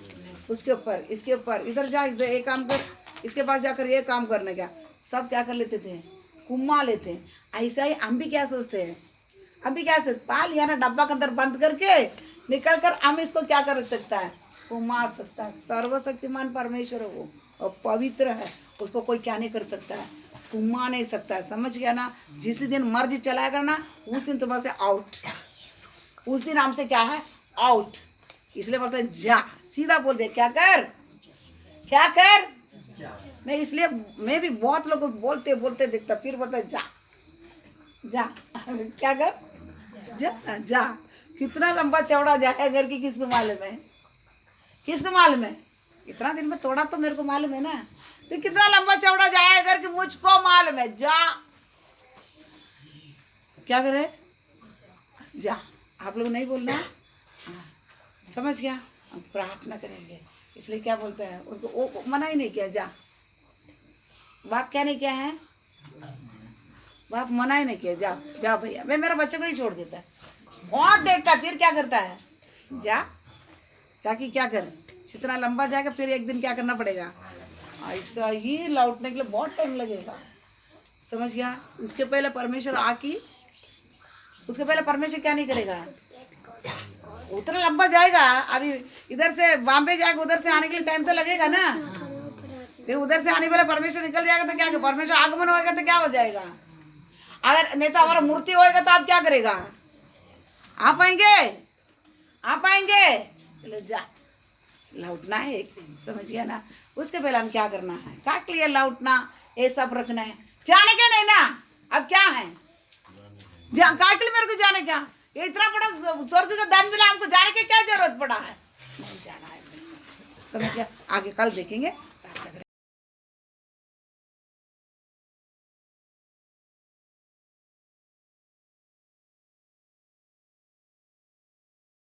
उसके ऊपर इसके ऊपर, इधर जा इधर ये काम कर, इसके पास जाकर ये काम करने का, सब क्या कर लेते थे, कुम्मा लेते हैं। ऐसा ही हम भी क्या सोचते हैं, हम भी क्या सोचते, पा लिया ना डब्बा के अंदर बंद करके निकल कर हम इसको क्या कर सकता है, कुम्मा सकता है। सर्वशक्तिमान परमेश्वर है वो, और पवित्र है, उसको कोई क्या नहीं कर सकता है, कुम्मा नहीं सकता है। समझ गया ना? जिस दिन मर्जी चलाएगा ना उस दिन तुम्हारे से आउट, उस दिन हमसे क्या है, आउट। इसलिए बोलते हैं जा, सीधा बोल दे, क्या कर, क्या कर, नहीं इसलिए मैं भी बहुत लोग बोलते बोलते देखता, फिर बोलता है जा जा क्या कर, जा जा। कितना लंबा चौड़ा जाए घर की किसको मालूम है, किसको मालूम है, इतना दिन में तोड़ा तो मेरे को मालूम है ना, तो कितना लंबा चौड़ा जाए घर की मुझको मालूम है, जा क्या करे, जा। आप लोग नहीं बोलना, हाँ, समझ गया? हम प्रार्थना करेंगे, इसलिए क्या बोलते हैं उनको, वो मना ही नहीं किया, जा। बाप क्या नहीं किया है, बाप मना ही नहीं किया, जा जा भैया। मैं मेरा बच्चे को ही छोड़ देता है, बहुत देखता, फिर क्या करता है, जा ताकि क्या कर, जितना लंबा जाएगा फिर एक दिन क्या करना पड़ेगा, ऐसा ही लौटने के लिए बहुत टाइम लगेगा। समझ गया? उसके पहले परमेश्वर आके, उसके पहले परमेश्वर क्या नहीं करेगा, उतना लंबा जाएगा। अभी इधर से बॉम्बे जाएगा, उधर से आने के लिए टाइम तो लगेगा ना, फिर उधर से आने वाला परमेश्वर निकल जाएगा तो क्या, परमेश्वर आगमन होएगा तो क्या हो जाएगा, अगर नहीं तो हमारा मूर्ति होएगा तो आप क्या करेगा, आप आएंगे, आप आएंगे, चलो जा, लौटना है एक दिन। समझ गया ना? उसके पहले हम क्या करना है, क्या के लिए लौटना, ये सब रखना है, जाने के नहीं ना, अब क्या है, क्या के लिए मेरे को जाने, क्या ये इतना बड़ा स्वर्ग का दान मिला, हमको जाने की क्या जरूरत पड़ा है, नहीं जाना है। समझ गया? आगे कल देखेंगे।